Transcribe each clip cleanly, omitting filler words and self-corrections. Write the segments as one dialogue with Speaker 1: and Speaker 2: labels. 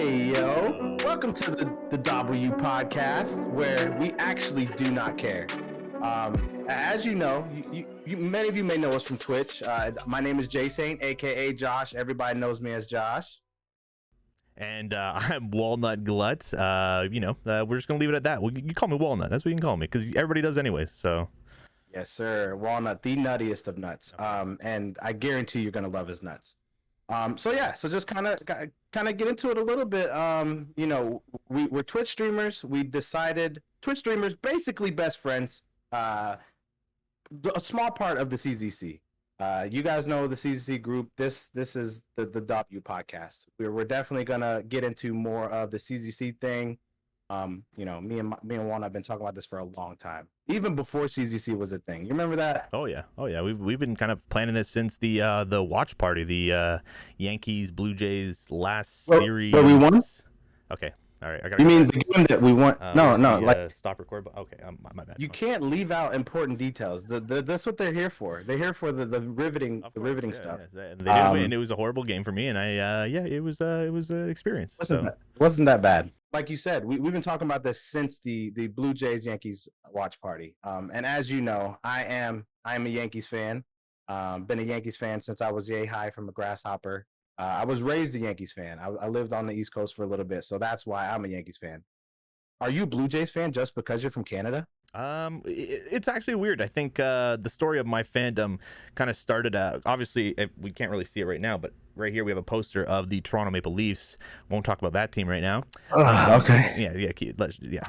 Speaker 1: Hey, yo. Welcome to the W podcast, where we actually do not care. As you know, many of you may know us from Twitch. My name is Jay Saint, aka Josh. Everybody knows me as Josh.
Speaker 2: And I'm Walnut Glut. We're just gonna leave it at that. You call me Walnut. That's what you can call me because everybody does anyways. So.
Speaker 1: Yes, sir. Walnut, the nuttiest of nuts. And I guarantee you're gonna love his nuts. So just kind of get into it a little bit. We're Twitch streamers. We decided Twitch streamers, basically best friends. A small part of the CZC. You guys know the CZC group. This is the W podcast. We're definitely gonna get into more of the CZC thing. Me and Juan have been talking about this for a long time, even before CZC was a thing. You remember that?
Speaker 2: Oh yeah. We've been kind of planning this since the watch party, the Yankees Blue Jays last series.
Speaker 1: Where we won?
Speaker 2: Okay. All right.
Speaker 1: You mean the game that we won?
Speaker 2: Stop record. Okay. My bad.
Speaker 1: You can't leave out important details. That's what they're here for. They're here for the riveting stuff.
Speaker 2: Yeah. They did win. It was a horrible game for me, and it was an experience.
Speaker 1: Wasn't that bad? Like you said, we've been talking about this since the Blue Jays Yankees watch party. And as you know, I am a Yankees fan. Been a Yankees fan since I was yay high from a grasshopper. I was raised a Yankees fan. I lived on the East Coast for a little bit, so that's why I'm a Yankees fan. Are you a Blue Jays fan just because you're from Canada?
Speaker 2: It's actually weird. I think the story of my fandom kind of started. Obviously, we can't really see it right now, but right here we have a poster of the Toronto Maple Leafs. Won't talk about that team right now.
Speaker 1: Okay.
Speaker 2: Yeah.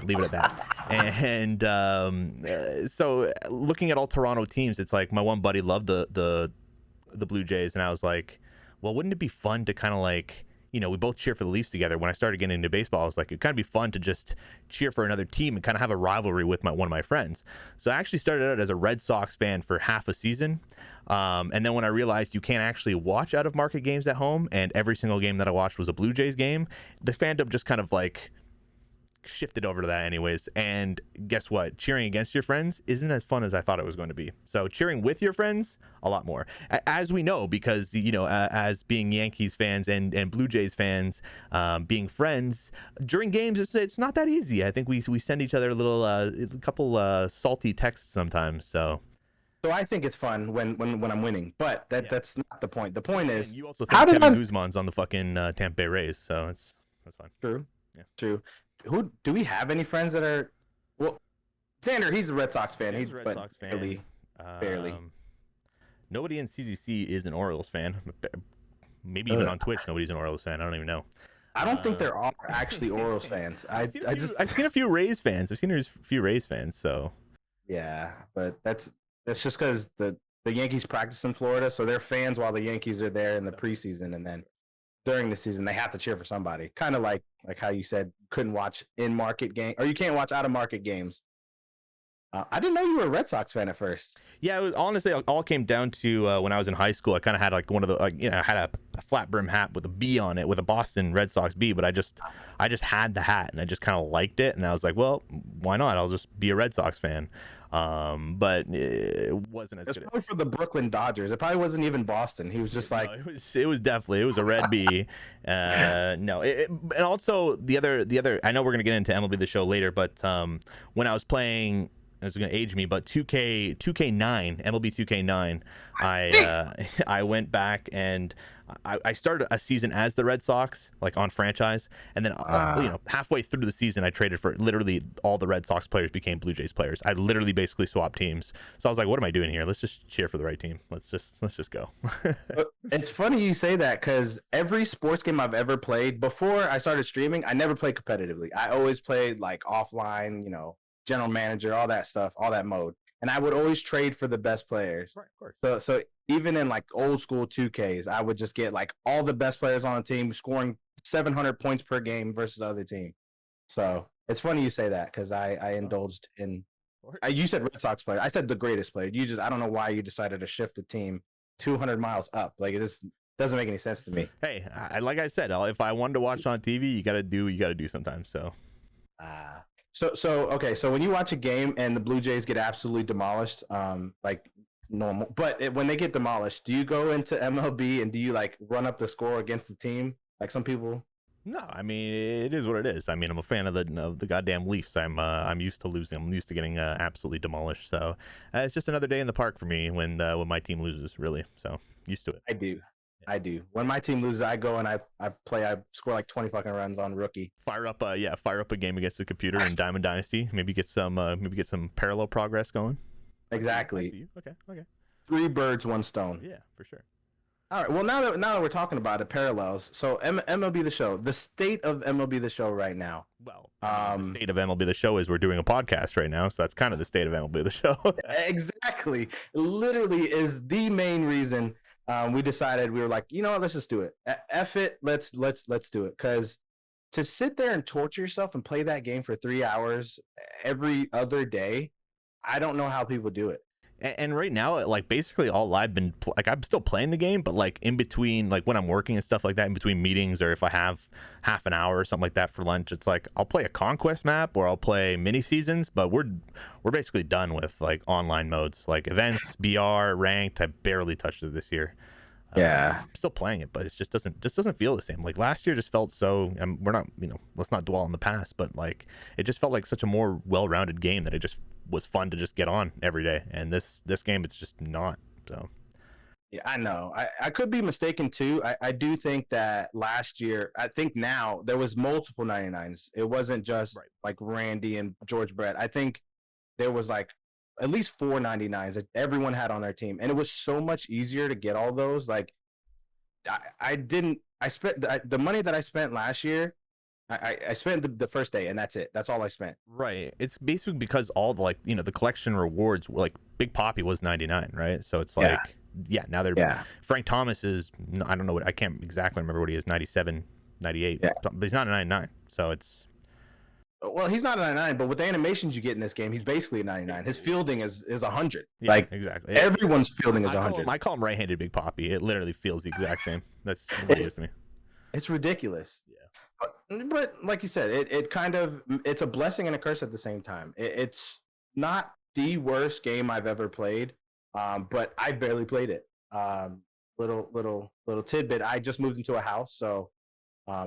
Speaker 2: Leave it at that. And so looking at all Toronto teams, it's like my one buddy loved the Blue Jays, and I was like, well, wouldn't it be fun to kind of like, we both cheer for the Leafs together. When I started getting into baseball, I was like, it'd kind of be fun to just cheer for another team and kind of have a rivalry with one of my friends. So I actually started out as a Red Sox fan for half a season. And then when I realized you can't actually watch out of market games at home, and every single game that I watched was a Blue Jays game, the fandom just kind of like shifted over to that anyways. And guess what? Cheering against your friends isn't as fun as I thought it was going to be. So cheering with your friends, a lot more, as we know, because as being Yankees fans and Blue Jays fans, being friends during games, it's not that easy. I think we send each other a couple salty texts sometimes. So
Speaker 1: I think it's fun when I'm winning, but that's not the point. The point is,
Speaker 2: and you also think Kevin Guzman's on the fucking Tampa Bay Rays, so that's fine.
Speaker 1: True.
Speaker 2: Yeah.
Speaker 1: True. Who do we have any friends that are? Well, Xander, he's a Red Sox fan.
Speaker 2: He's a Red Sox fan.
Speaker 1: Barely.
Speaker 2: Nobody in CZC is an Orioles fan. Maybe even on Twitch, nobody's an Orioles fan. I don't even know.
Speaker 1: I don't think there are actually Orioles fans. I've
Speaker 2: seen a few Rays fans. I've seen a few Rays fans. So
Speaker 1: yeah, but that's just because the Yankees practice in Florida, so they're fans while the Yankees are there in the preseason, and then during the season they have to cheer for somebody. Kind of like how you said couldn't watch in market game, or you can't watch out of market games. I didn't know you were a Red Sox fan at first.
Speaker 2: Yeah, it was honestly it all came down to when I was in high school. I kind of had like one of the I had a flat brim hat with a B on it, with a Boston Red Sox B, but I just had the hat and I just kind of liked it, and I was like, well, why not? I'll just be a Red Sox fan. But it wasn't as good.
Speaker 1: It's probably for the Brooklyn Dodgers. It probably wasn't even Boston. He was just like,
Speaker 2: no, it was a red B. And also the other. I know we're gonna get into MLB The Show later, but when I was playing, it's going to age me, but 2K9, MLB 2K9, I went back and I started a season as the Red Sox, like on franchise, and then halfway through the season I traded for literally all the Red Sox players became Blue Jays players. I literally basically swapped teams. So I was like, what am I doing here? Let's just cheer for the right team. Let's just go.
Speaker 1: It's funny you say that, because every sports game I've ever played before I started streaming, I never played competitively. I always played like offline, general manager, all that stuff, all that mode. And I would always trade for the best players.
Speaker 2: Right, of course.
Speaker 1: So even in like old school 2Ks, I would just get like all the best players on the team scoring 700 points per game versus the other team. So it's funny you say that, because I indulged in. You said Red Sox player. I said the greatest player. I don't know why you decided to shift the team 200 miles up. Like, it just doesn't make any sense to me.
Speaker 2: Hey, like I said, if I wanted to watch on TV, you gotta do sometimes. So.
Speaker 1: So when you watch a game and the Blue Jays get absolutely demolished, like normal, but when they get demolished, do you go into MLB and do you like run up the score against the team like some people?
Speaker 2: No, I mean it is what it is. I mean I'm a fan of the goddamn Leafs. I'm used to losing. I'm used to getting absolutely demolished. So it's just another day in the park for me when my team loses. Really, so used to it.
Speaker 1: I do. I do. When my team loses, I go and I play. I score like 20 fucking runs on rookie.
Speaker 2: Fire up a game against the computer in Diamond Dynasty. Maybe get some parallel progress going.
Speaker 1: Exactly.
Speaker 2: Okay.
Speaker 1: 3 birds, 1 stone.
Speaker 2: Yeah, for sure.
Speaker 1: All right. Well, now that we're talking about it, parallels. So MLB The Show, the state of MLB The Show right now.
Speaker 2: Well, the state of MLB The Show is we're doing a podcast right now, so that's kind of the state of MLB The Show.
Speaker 1: Exactly. Literally is the main reason we decided. We were like, you know what, let's just do it. F it. Let's do it. Because to sit there and torture yourself and play that game for 3 hours every other day, I don't know how people do it.
Speaker 2: And right now, like basically all I've been like I'm still playing the game, but like in between, like when I'm working and stuff like that, in between meetings, or if I have half an hour or something like that for lunch, it's like I'll play a conquest map or I'll play mini seasons. But we're basically done with like online modes, like events, BR, ranked. I barely touched it this year.
Speaker 1: Yeah,
Speaker 2: I'm still playing it, but it just doesn't feel the same. Like last year just felt so. We're not, let's not dwell on the past, but like it just felt like such a more well-rounded game that it just was fun to just get on every day. And this game, it's just not. So
Speaker 1: yeah, I know. I could be mistaken too. I do think that last year, I think now there was multiple 99s. It wasn't just like Randy and George Brett. I think there was like at least 4 99s that everyone had on their team, and it was so much easier to get all those. Like I spent the money that I spent last year. I spent the first day, and that's it. That's all I spent.
Speaker 2: Right. It's basically because all the like the collection rewards were like Big Poppy was 99, right? So it's like now they're Frank Thomas is, I don't know what, I can't exactly remember what he is, 97, 98, but he's not a 99. So it's,
Speaker 1: well, he's not a 99, but with the animations you get in this game, he's basically a 99. His fielding is 100.
Speaker 2: Yeah,
Speaker 1: like
Speaker 2: exactly.
Speaker 1: Everyone's fielding is 100.
Speaker 2: I call him right-handed Big Poppy. It literally feels the exact same. That's what it is to me.
Speaker 1: It's ridiculous. Yeah. But like you said, it kind of, it's a blessing and a curse at the same time. It's not the worst game I've ever played, but I barely played it. Little tidbit. I just moved into a house, so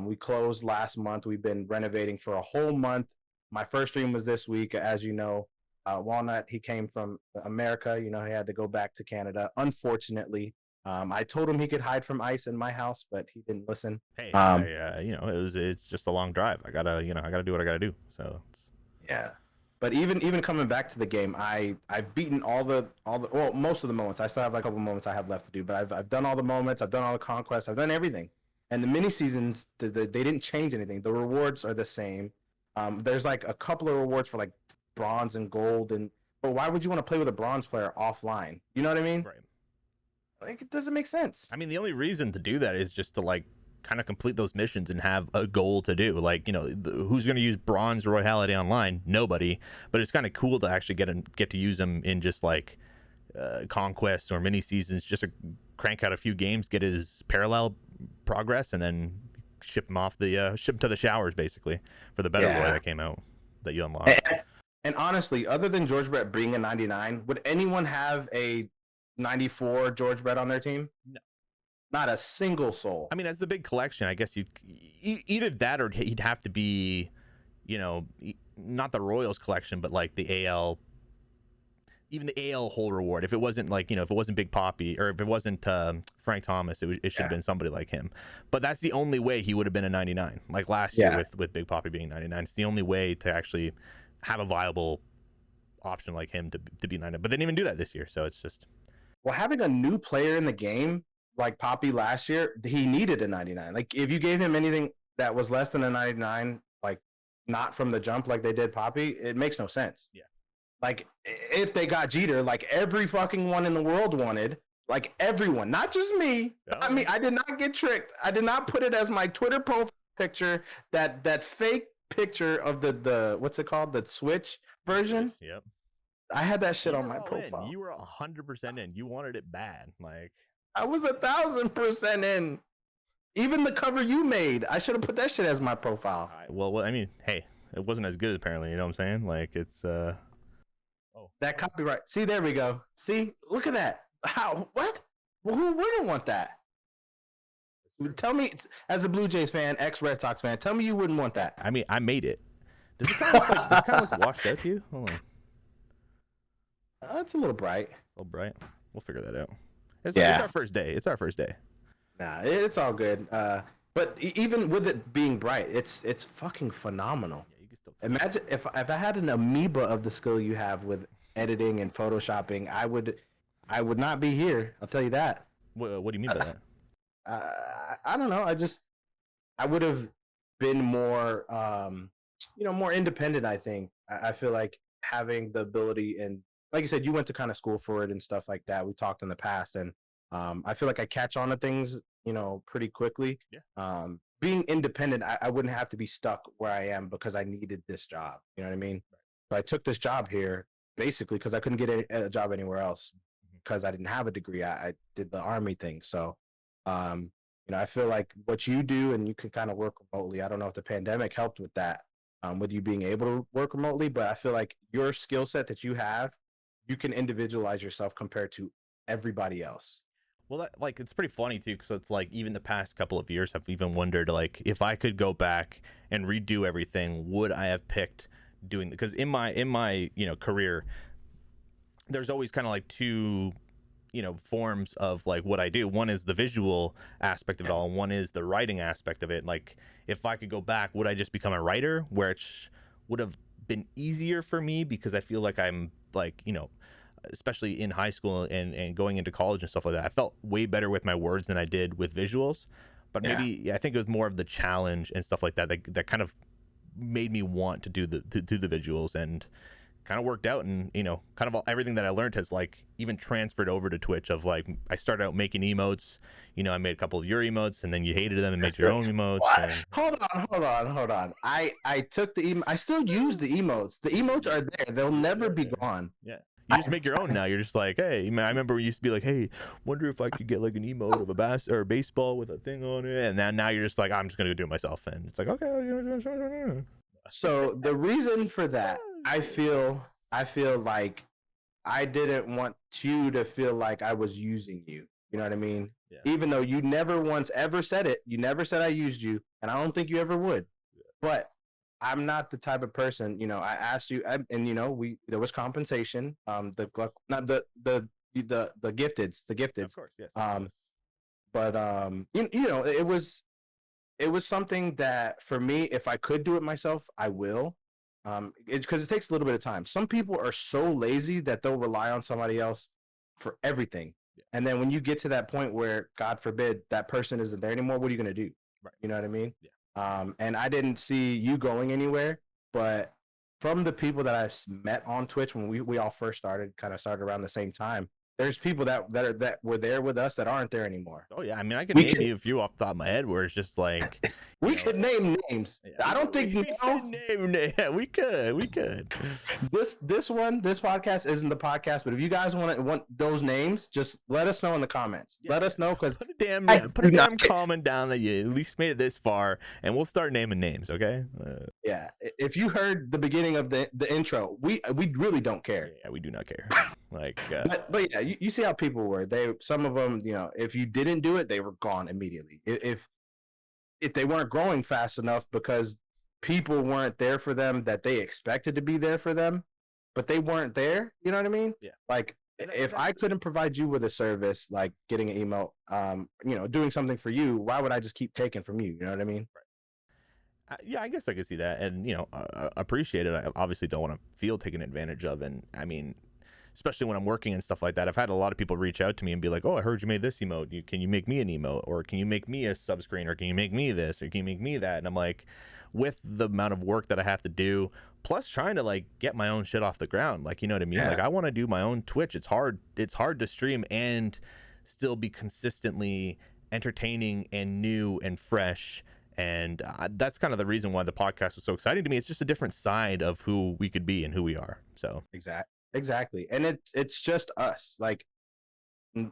Speaker 1: we closed last month. We've been renovating for a whole month. My first stream was this week, as you know. Walnut, he came from America. He had to go back to Canada, unfortunately. I told him he could hide from ICE in my house, but he didn't listen.
Speaker 2: Hey, it's just a long drive. I gotta do what I gotta do. So
Speaker 1: yeah. But even coming back to the game, I've beaten all the most of the moments. I still have like a couple moments I have left to do, but I've done all the moments. I've done all the conquests. I've done everything. And the mini seasons, they didn't change anything. The rewards are the same. There's like a couple of rewards for like bronze and gold, but why would you want to play with a bronze player offline? You know what I mean?
Speaker 2: Right.
Speaker 1: Like, it doesn't make sense.
Speaker 2: I mean, the only reason to do that is just to like kind of complete those missions and have a goal to do. Like, who's going to use bronze royalty online? Nobody. But it's kind of cool to actually get to use them in just like conquests or mini seasons, just to crank out a few games, get his parallel progress, and then ship him to the showers basically for the better boy that came out that you unlocked.
Speaker 1: And honestly, other than George Brett being a 99, would anyone have a 94 George Brett on their team?
Speaker 2: No,
Speaker 1: not a single soul.
Speaker 2: I mean, as the big collection, I guess either that or he'd have to be, not the Royals collection, but like the AL, even the AL whole reward. If it wasn't like, if it wasn't Big Poppy, or if it wasn't Frank Thomas, it should have been somebody like him. But that's the only way he would have been a 99. Like last year with Big Poppy being 99, it's the only way to actually have a viable option like him to be 99. But they didn't even do that this year, so it's just.
Speaker 1: Well, having a new player in the game like Poppy last year, he needed a 99. Like, if you gave him anything that was less than a 99, like not from the jump like they did Poppy, it makes no sense.
Speaker 2: Yeah.
Speaker 1: Like, if they got Jeter, like every fucking one in the world wanted, like everyone, not just me.
Speaker 2: Oh.
Speaker 1: I mean, I did not get tricked. I did not put it as my Twitter profile picture, that fake picture of the what's it called? The Switch version.
Speaker 2: Yep.
Speaker 1: I had that shit on my profile.
Speaker 2: You were 100% in. You wanted it bad. Like,
Speaker 1: I was 1,000% in. Even the cover you made, I should have put that shit as my profile.
Speaker 2: Well, I mean, hey, it wasn't as good apparently. You know what I'm saying? Like, it's
Speaker 1: that copyright. See, there we go. See, look at that. How? What? Well, who wouldn't want that? Tell me, as a Blue Jays fan, ex Red Sox fan, tell me you wouldn't want that.
Speaker 2: I mean, I made it. Does it kind of look like does it kind of look washed out to you? Hold on.
Speaker 1: It's a little bright.
Speaker 2: A little bright. We'll figure that out. It's
Speaker 1: Yeah.
Speaker 2: our first day. It's our first day.
Speaker 1: Nah, it's all good. But even with it being bright, it's fucking phenomenal.
Speaker 2: Yeah, you can still.
Speaker 1: Imagine if I had an amoeba of the skill you have with editing and photoshopping, I would not be here. I'll tell you that.
Speaker 2: What do you mean by that?
Speaker 1: I don't know. I would have been more, more independent. I think. I feel like having the ability, and like you said, you went to kind of school for it and stuff like that. We talked in the past, and I feel like I catch on to things, pretty quickly.
Speaker 2: Yeah.
Speaker 1: Being independent, I wouldn't have to be stuck where I am because I needed this job. You know what I mean? So I took this job here basically because I couldn't get a job anywhere else because I didn't have a degree. I did the army thing. So, I feel like what you do, and you can kind of work remotely. I don't know if the pandemic helped with that, with you being able to work remotely, but I feel like your skill set that you have, you can individualize yourself compared to everybody else.
Speaker 2: Well, it's pretty funny too, because it's like even the past couple of years, I've even wondered like if I could go back and redo everything, would I have picked doing? Because in my career, there's always kind of like two forms of like what I do. One is the visual aspect of it all, and one is the writing aspect of it. Like if I could go back, would I just become a writer, which would have been easier for me because I feel like I'm like especially in high school and going into college and stuff like that, I felt way better with my words than I did with visuals. But maybe I think it was more of the challenge and stuff like that that kind of made me want to do the visuals, and kind of worked out. And kind of everything that I learned has like even transferred over to Twitch. Of like, I started out making emotes. I made a couple of your emotes, and then you hated them and made your own emotes. And...
Speaker 1: Hold on. I took I still use the emotes. The emotes are there. They'll never be gone.
Speaker 2: Yeah. You just make your own now. You're just like, hey, I remember we used to be like, hey, wonder if I could get like an emote of a baseball with a thing on it. And now you're just like, I'm just gonna do it myself. And it's like, okay.
Speaker 1: So the reason for that, I feel like I didn't want you to feel like I was using you. You know what I mean?
Speaker 2: Yeah.
Speaker 1: Even though you never once ever said it, you never said I used you, and I don't think you ever would. Yeah. But I'm not the type of person, I asked you, and there was compensation. The gifteds.
Speaker 2: Of course, yes.
Speaker 1: But it was something that for me, if I could do it myself, I will. Because it takes a little bit of time. Some people are so lazy that they'll rely on somebody else for everything. Yeah. And then when you get to that point where, God forbid, that person isn't there anymore, what are you going to do?
Speaker 2: Right.
Speaker 1: You know what I mean?
Speaker 2: Yeah.
Speaker 1: And I didn't see you going anywhere, but from the people that I've met on Twitch when we all first started around the same time, there's people that were there with us that aren't there anymore.
Speaker 2: Oh yeah, I mean, I can name you a few off the top of my head where it's just like
Speaker 1: we could name names. Yeah, I don't think
Speaker 2: we could.
Speaker 1: This podcast isn't the podcast, but if you guys want those names, just let us know in the comments. Yeah, let us know, because
Speaker 2: put a damn comment down that you at least made it this far, and we'll start naming names. Okay?
Speaker 1: Yeah. If you heard the beginning of the intro, we really don't care.
Speaker 2: Yeah, we do not care. Like,
Speaker 1: but yeah, you see how people were. Some of them, if you didn't do it, they were gone immediately. If they weren't growing fast enough because people weren't there for them that they expected to be there for them, but they weren't there. You know what I mean?
Speaker 2: Yeah.
Speaker 1: Like if I couldn't provide you with a service like getting an email, doing something for you, why would I just keep taking from you? You know what I mean?
Speaker 2: Right. Yeah, I guess I could see that, and I appreciate it. I obviously don't want to feel taken advantage of, and I mean, especially when I'm working and stuff like that, I've had a lot of people reach out to me and be like, oh, I heard you made this emote. Can you make me an emote? Or can you make me a subscreen? Or can you make me this? Or can you make me that? And I'm like, with the amount of work that I have to do, plus trying to like get my own shit off the ground, like, you know what I mean? Yeah. Like, I want to do my own Twitch. It's hard to stream and still be consistently entertaining and new and fresh. And that's kind of the reason why the podcast was so exciting to me. It's just a different side of who we could be and who we are. So
Speaker 1: Exactly. And it's just us. Like,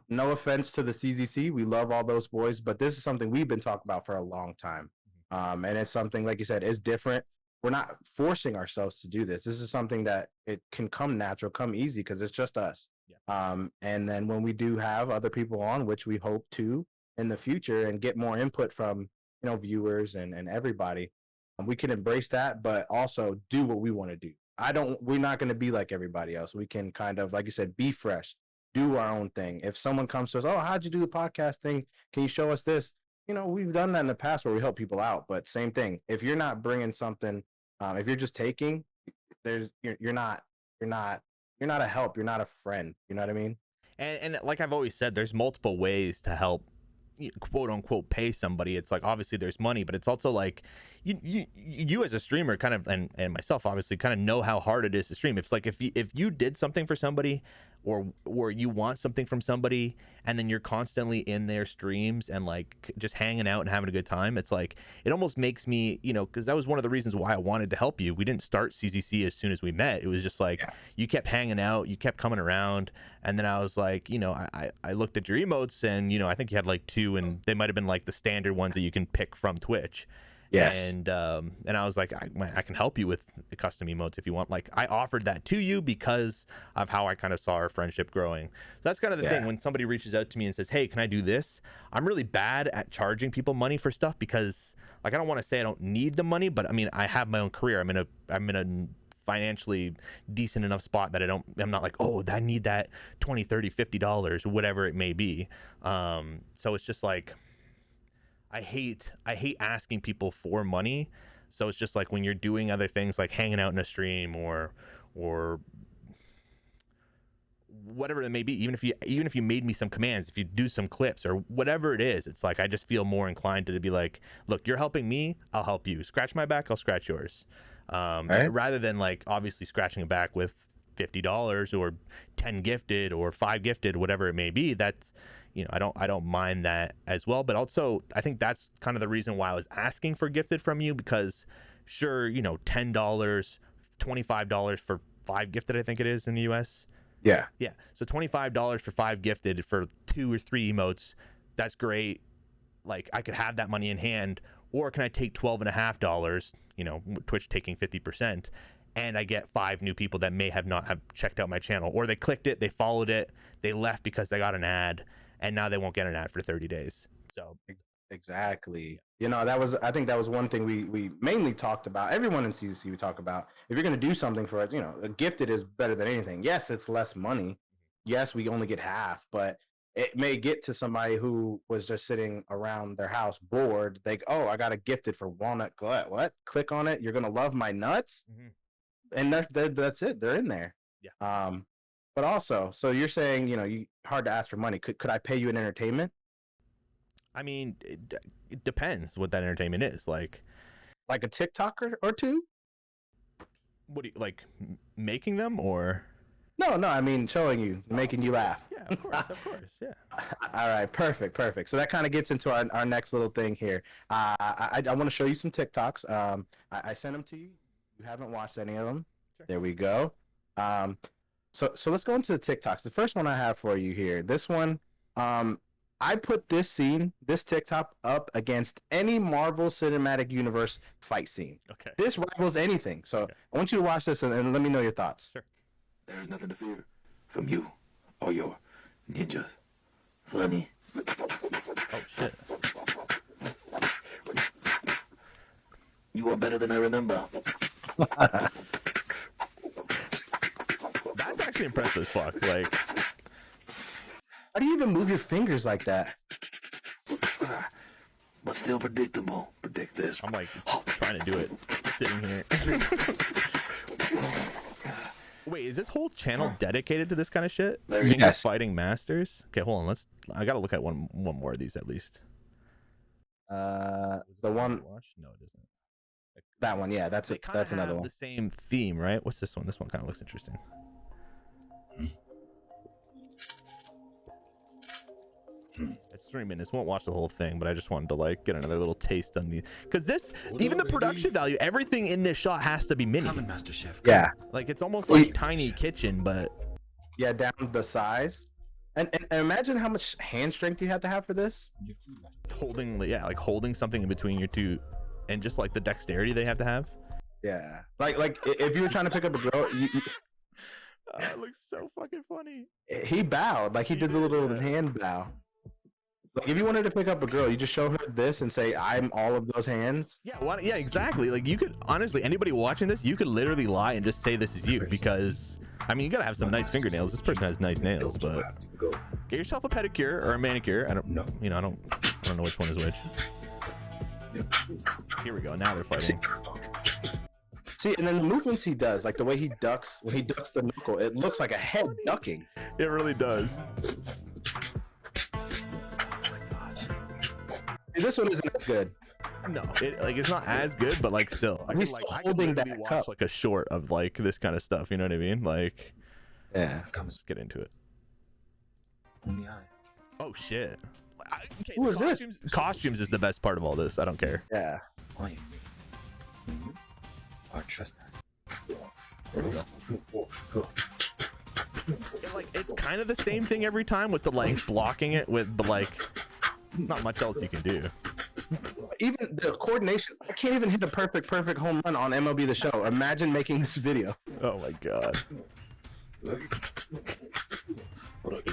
Speaker 1: no offense to the CZC. We love all those boys, but this is something we've been talking about for a long time. And it's something, like you said, is different. We're not forcing ourselves to do this. This is something that it can come natural, come easy, because it's just us. Yeah. And then when we do have other people on, which we hope to, in the future and get more input from viewers and everybody, we can embrace that, but also do what we want to do. We're not going to be like everybody else. We can kind of, like you said, be fresh, do our own thing. If someone comes to us, oh, how'd you do the podcast thing? Can you show us this? We've done that in the past where we help people out, but same thing. If you're not bringing something, if you're just taking, you're not a help. You're not a friend. You know what I mean?
Speaker 2: And like I've always said, there's multiple ways to help, quote unquote, pay somebody. It's like, obviously there's money, but it's also like you as a streamer kind of, and myself obviously, kind of know how hard it is to stream. It's like if you did something for somebody, or you want something from somebody, and then you're constantly in their streams and like just hanging out and having a good time, it's like, it almost makes me, because that was one of the reasons why I wanted to help you. We didn't start CZC as soon as we met. It was just like, you kept hanging out, you kept coming around, and then I was like, I looked at your emotes, and I think you had like 2, and they might have been like the standard ones that you can pick from Twitch.
Speaker 1: Yes.
Speaker 2: And I was like, I can help you with the custom emotes if you want. Like, I offered that to you because of how I kind of saw our friendship growing. So that's kind of the thing. When somebody reaches out to me and says, hey, can I do this? I'm really bad at charging people money for stuff because, like, I don't want to say I don't need the money, but I mean, I have my own career. I'm in a financially decent enough spot that I'm not like, oh, I need that $20, $30, $50, whatever it may be. So it's just like, I hate asking people for money. So it's just like when you're doing other things like hanging out in a stream or whatever it may be, even if you made me some commands, if you do some clips or whatever it is, it's like I just feel more inclined to be like, look, you're helping me, I'll help you. Scratch my back, I'll scratch yours. Right? Rather than like obviously scratching it back with $50 or 10 gifted or 5 gifted, whatever it may be. That's, I don't mind that as well. But also, I think that's kind of the reason why I was asking for gifted from you, because sure, $10, $25 for 5 gifted, I think it is in the US.
Speaker 1: Yeah.
Speaker 2: So $25 for 5 gifted for 2 or 3 emotes, that's great. Like, I could have that money in hand, or can I take $12.50, Twitch taking 50%, and I get 5 new people that may have not have checked out my channel, or they clicked it, they followed it, they left because they got an ad, and now they won't get an ad for 30 days. So
Speaker 1: exactly. I think that was one thing we mainly talked about. Everyone in CZC, we talk about, if you're going to do something for us, a gifted is better than anything. Yes, it's less money. Yes, we only get half, but it may get to somebody who was just sitting around their house bored. They go, oh, I got a gifted for walnut glut. What? Click on it. You're going to love my nuts. Mm-hmm. And that's it. They're in there.
Speaker 2: Yeah.
Speaker 1: But also, so you're saying, hard to ask for money. Could I pay you in entertainment?
Speaker 2: I mean, it depends what that entertainment is. Like
Speaker 1: a TikToker or 2?
Speaker 2: What do you like, making them or?
Speaker 1: No, I mean showing you, making you laugh.
Speaker 2: Yeah, of course, yeah.
Speaker 1: All right, perfect. So that kind of gets into our next little thing here. I want to show you some TikToks. I sent them to you. You haven't watched any of them. Sure. There we go. So let's go into the TikToks. The first one I have for you here. This one, I put this TikTok up against any Marvel Cinematic Universe fight scene.
Speaker 2: Okay.
Speaker 1: This rivals anything. So okay. I want you to watch this and let me know your thoughts.
Speaker 2: Sure.
Speaker 3: There's nothing to fear from you or your ninjas. Funny.
Speaker 2: Oh, shit.
Speaker 3: You are better than I remember.
Speaker 2: That's actually impressive as fuck. Like,
Speaker 1: how do you even move your fingers like that?
Speaker 3: But still predictable. Predict this.
Speaker 2: I'm like trying to do it, sitting here. Wait, is this whole channel dedicated to this kind of shit?
Speaker 1: Yes.
Speaker 2: Fighting Masters? Okay, hold on. I gotta look at one more of these at least.
Speaker 1: The one.
Speaker 2: No, it isn't.
Speaker 1: That one, yeah, that's it. That's another one.
Speaker 2: The same theme, right? What's this one? This one kind of looks interesting. It's 3 minutes. Won't watch the whole thing, but I just wanted to like get another little taste on the, because this, even the production value, everything in this shot has to be mini.
Speaker 3: Master Chef.
Speaker 1: Yeah,
Speaker 2: like it's almost like tiny kitchen, but
Speaker 1: yeah, down the size. And imagine how much hand strength you have to have for this.
Speaker 2: Holding something in between your two, and just like the dexterity they have to have.
Speaker 1: Yeah, like if you were trying to pick up a girl,
Speaker 2: it looks so fucking funny.
Speaker 1: He bowed, like he did the little hand bow. Like if you wanted to pick up a girl, you just show her this and say, "I'm all of those hands."
Speaker 2: Yeah, yeah, exactly. Like you could honestly, anybody watching this, you could literally lie and just say this is you because I mean, you gotta have some nice fingernails. This person has nice nails, but get yourself a pedicure or a manicure. I don't know which one is which. Here we go. Now they're fighting.
Speaker 1: See, and then the movements he does, like the way he ducks when he ducks the knuckle, it looks like a head ducking.
Speaker 2: It really does.
Speaker 1: See, this one isn't as good.
Speaker 2: No, it's not as good, but like still,
Speaker 1: He's still holding that
Speaker 2: literally watch
Speaker 1: cup.
Speaker 2: like a short of like this kind of stuff. You know what I mean? Like,
Speaker 1: Yeah.
Speaker 2: let's get into it. Oh shit! Okay,
Speaker 1: Who is this?
Speaker 2: Costumes is the best part of all this. I don't care.
Speaker 1: Yeah.
Speaker 3: Why? You are trespassing.
Speaker 2: It's kind of the same thing every time with the like blocking it with the like. There's not much else you can do.
Speaker 1: Even the coordination, I can't even hit a perfect home run on MLB The Show. Imagine making this video.
Speaker 2: Oh my god. It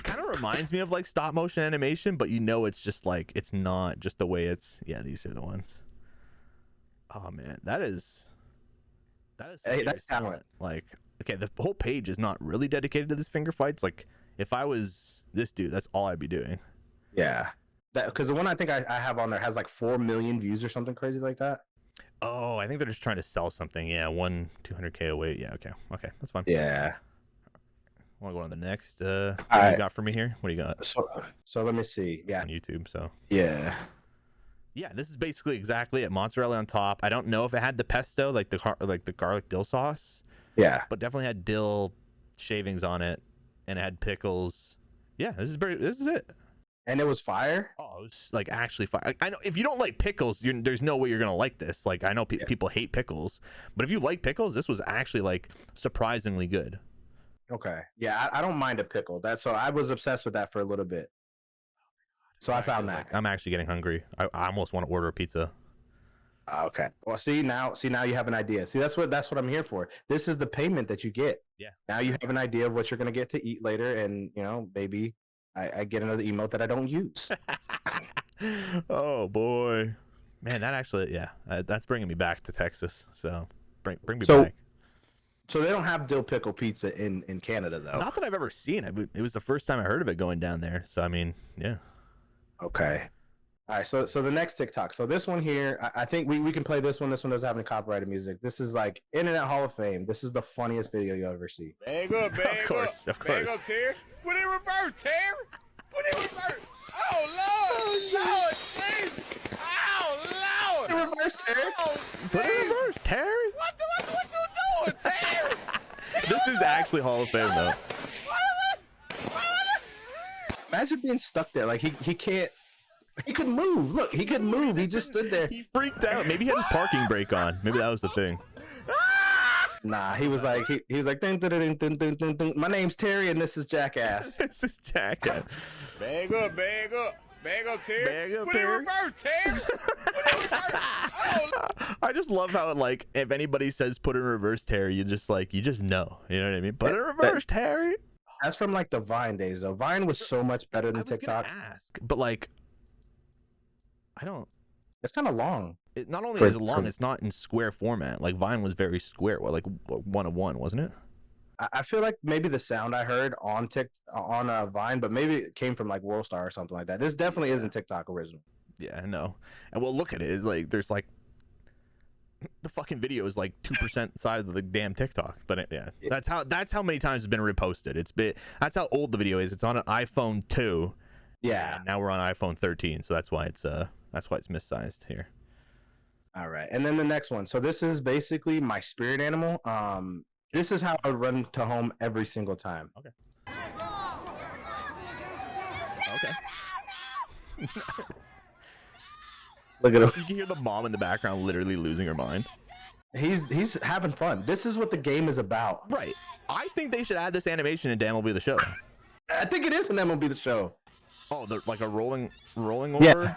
Speaker 2: kind of reminds me of like stop motion animation, but you know it's just like it's not just the way it's. Yeah, these are the ones. Oh man, that is.
Speaker 1: Hey, that's talent.
Speaker 2: Like, okay, the whole page is not really dedicated to this finger fights. Like, if I was this dude, that's all I'd be doing.
Speaker 1: Yeah. That because the one I think I have on there has like 4 million views or something crazy like that.
Speaker 2: Oh, I think they're just trying to sell something. Yeah, 200K away. Yeah, okay, that's fine.
Speaker 1: Yeah.
Speaker 2: Want to go on the next? What do you got for me here? What do you got?
Speaker 1: So let me see. Yeah.
Speaker 2: On YouTube. So.
Speaker 1: Yeah.
Speaker 2: Yeah, this is basically exactly it. Mozzarella on top. I don't know if it had the pesto, like the garlic dill sauce.
Speaker 1: Yeah.
Speaker 2: But definitely had dill shavings on it, and it had pickles. Yeah, this is it.
Speaker 1: And it was fire.
Speaker 2: Oh, it was like actually fire. I know if you don't like pickles, there's no way you're gonna like this. Like I know people hate pickles, but if you like pickles, this was actually like surprisingly good.
Speaker 1: Okay. Yeah, I don't mind a pickle. So I was obsessed with that for a little bit. So I found that.
Speaker 2: I'm actually getting hungry. I almost want to order a pizza.
Speaker 1: Okay. Well, see now you have an idea. See, that's what I'm here for. This is the payment that you get.
Speaker 2: Yeah.
Speaker 1: Now you have an idea of what you're gonna get to eat later, and maybe I get another emote that I don't use.
Speaker 2: Oh boy, man, that actually, that's bringing me back to Texas. So bring me back.
Speaker 1: So they don't have dill pickle pizza in Canada though.
Speaker 2: Not that I've ever seen it. It was the first time I heard of it going down there. So I mean, yeah.
Speaker 1: Okay. All right. So the next TikTok. So this one here, I think we can play this one. This one doesn't have any copyrighted music. This is like Internet Hall of Fame. This is the funniest video you'll ever see.
Speaker 4: Bag up,
Speaker 2: Of course.
Speaker 4: Bag up, Terry. Put it in reverse, Terry. Put it in reverse. Oh, Lord, Jesus. Oh, Lord.
Speaker 1: In reverse, Terry.
Speaker 4: Oh,
Speaker 2: Put it in reverse, Terry.
Speaker 4: what you doing, Terry?
Speaker 2: This is actually Hall of Fame though.
Speaker 1: Imagine being stuck there. Like he can't. He could move. Look, he could move. He just stood there.
Speaker 2: He freaked out. Maybe he had his parking brake on. Maybe that was the thing.
Speaker 1: Nah, he was like he was like dun, dun, dun, dun, dun, dun, dun. My name's Terry and this is Jackass.
Speaker 2: This is Jackass.
Speaker 4: Bag up, Terry.
Speaker 2: Bag up,
Speaker 4: Put it in
Speaker 2: Terry.
Speaker 4: reverse, Terry. Put it in reverse. Oh,
Speaker 2: I just love how it, like, if anybody says put in reverse, Terry, you just know. You know what I mean? Put in reverse, Terry.
Speaker 1: That's from like the Vine days though. Vine was so much better
Speaker 2: I
Speaker 1: than
Speaker 2: was gonna
Speaker 1: TikTok.
Speaker 2: ask, but like, I don't.
Speaker 1: It's kind of long.
Speaker 2: It not only
Speaker 1: For-
Speaker 2: is it long,
Speaker 1: for-
Speaker 2: it's not in square format. Like Vine was very square, like 1 of 1, wasn't it?
Speaker 1: I feel like maybe the sound I heard on Vine, but maybe it came from like Worldstar or something like that. This definitely isn't TikTok original.
Speaker 2: Yeah, I know. And well, look at it. It's like there's like the fucking video is like 2% size of the damn TikTok. But yeah, that's how many times it's been reposted. That's how old the video is. It's on an iPhone 2.
Speaker 1: Yeah.
Speaker 2: And now we're on iPhone 13, so that's why it's missized here.
Speaker 1: All right. And then the next one. So this is basically my spirit animal. This is how I run to home every single time.
Speaker 2: Okay.
Speaker 1: Look at him.
Speaker 2: You can hear the mom in the background literally losing her mind.
Speaker 1: He's having fun. This is what the game is about.
Speaker 2: Right. I think they should add this animation in MLB The Show.
Speaker 1: I think it is an MLB The Show.
Speaker 2: Oh, they're like a rolling over?
Speaker 1: Yeah.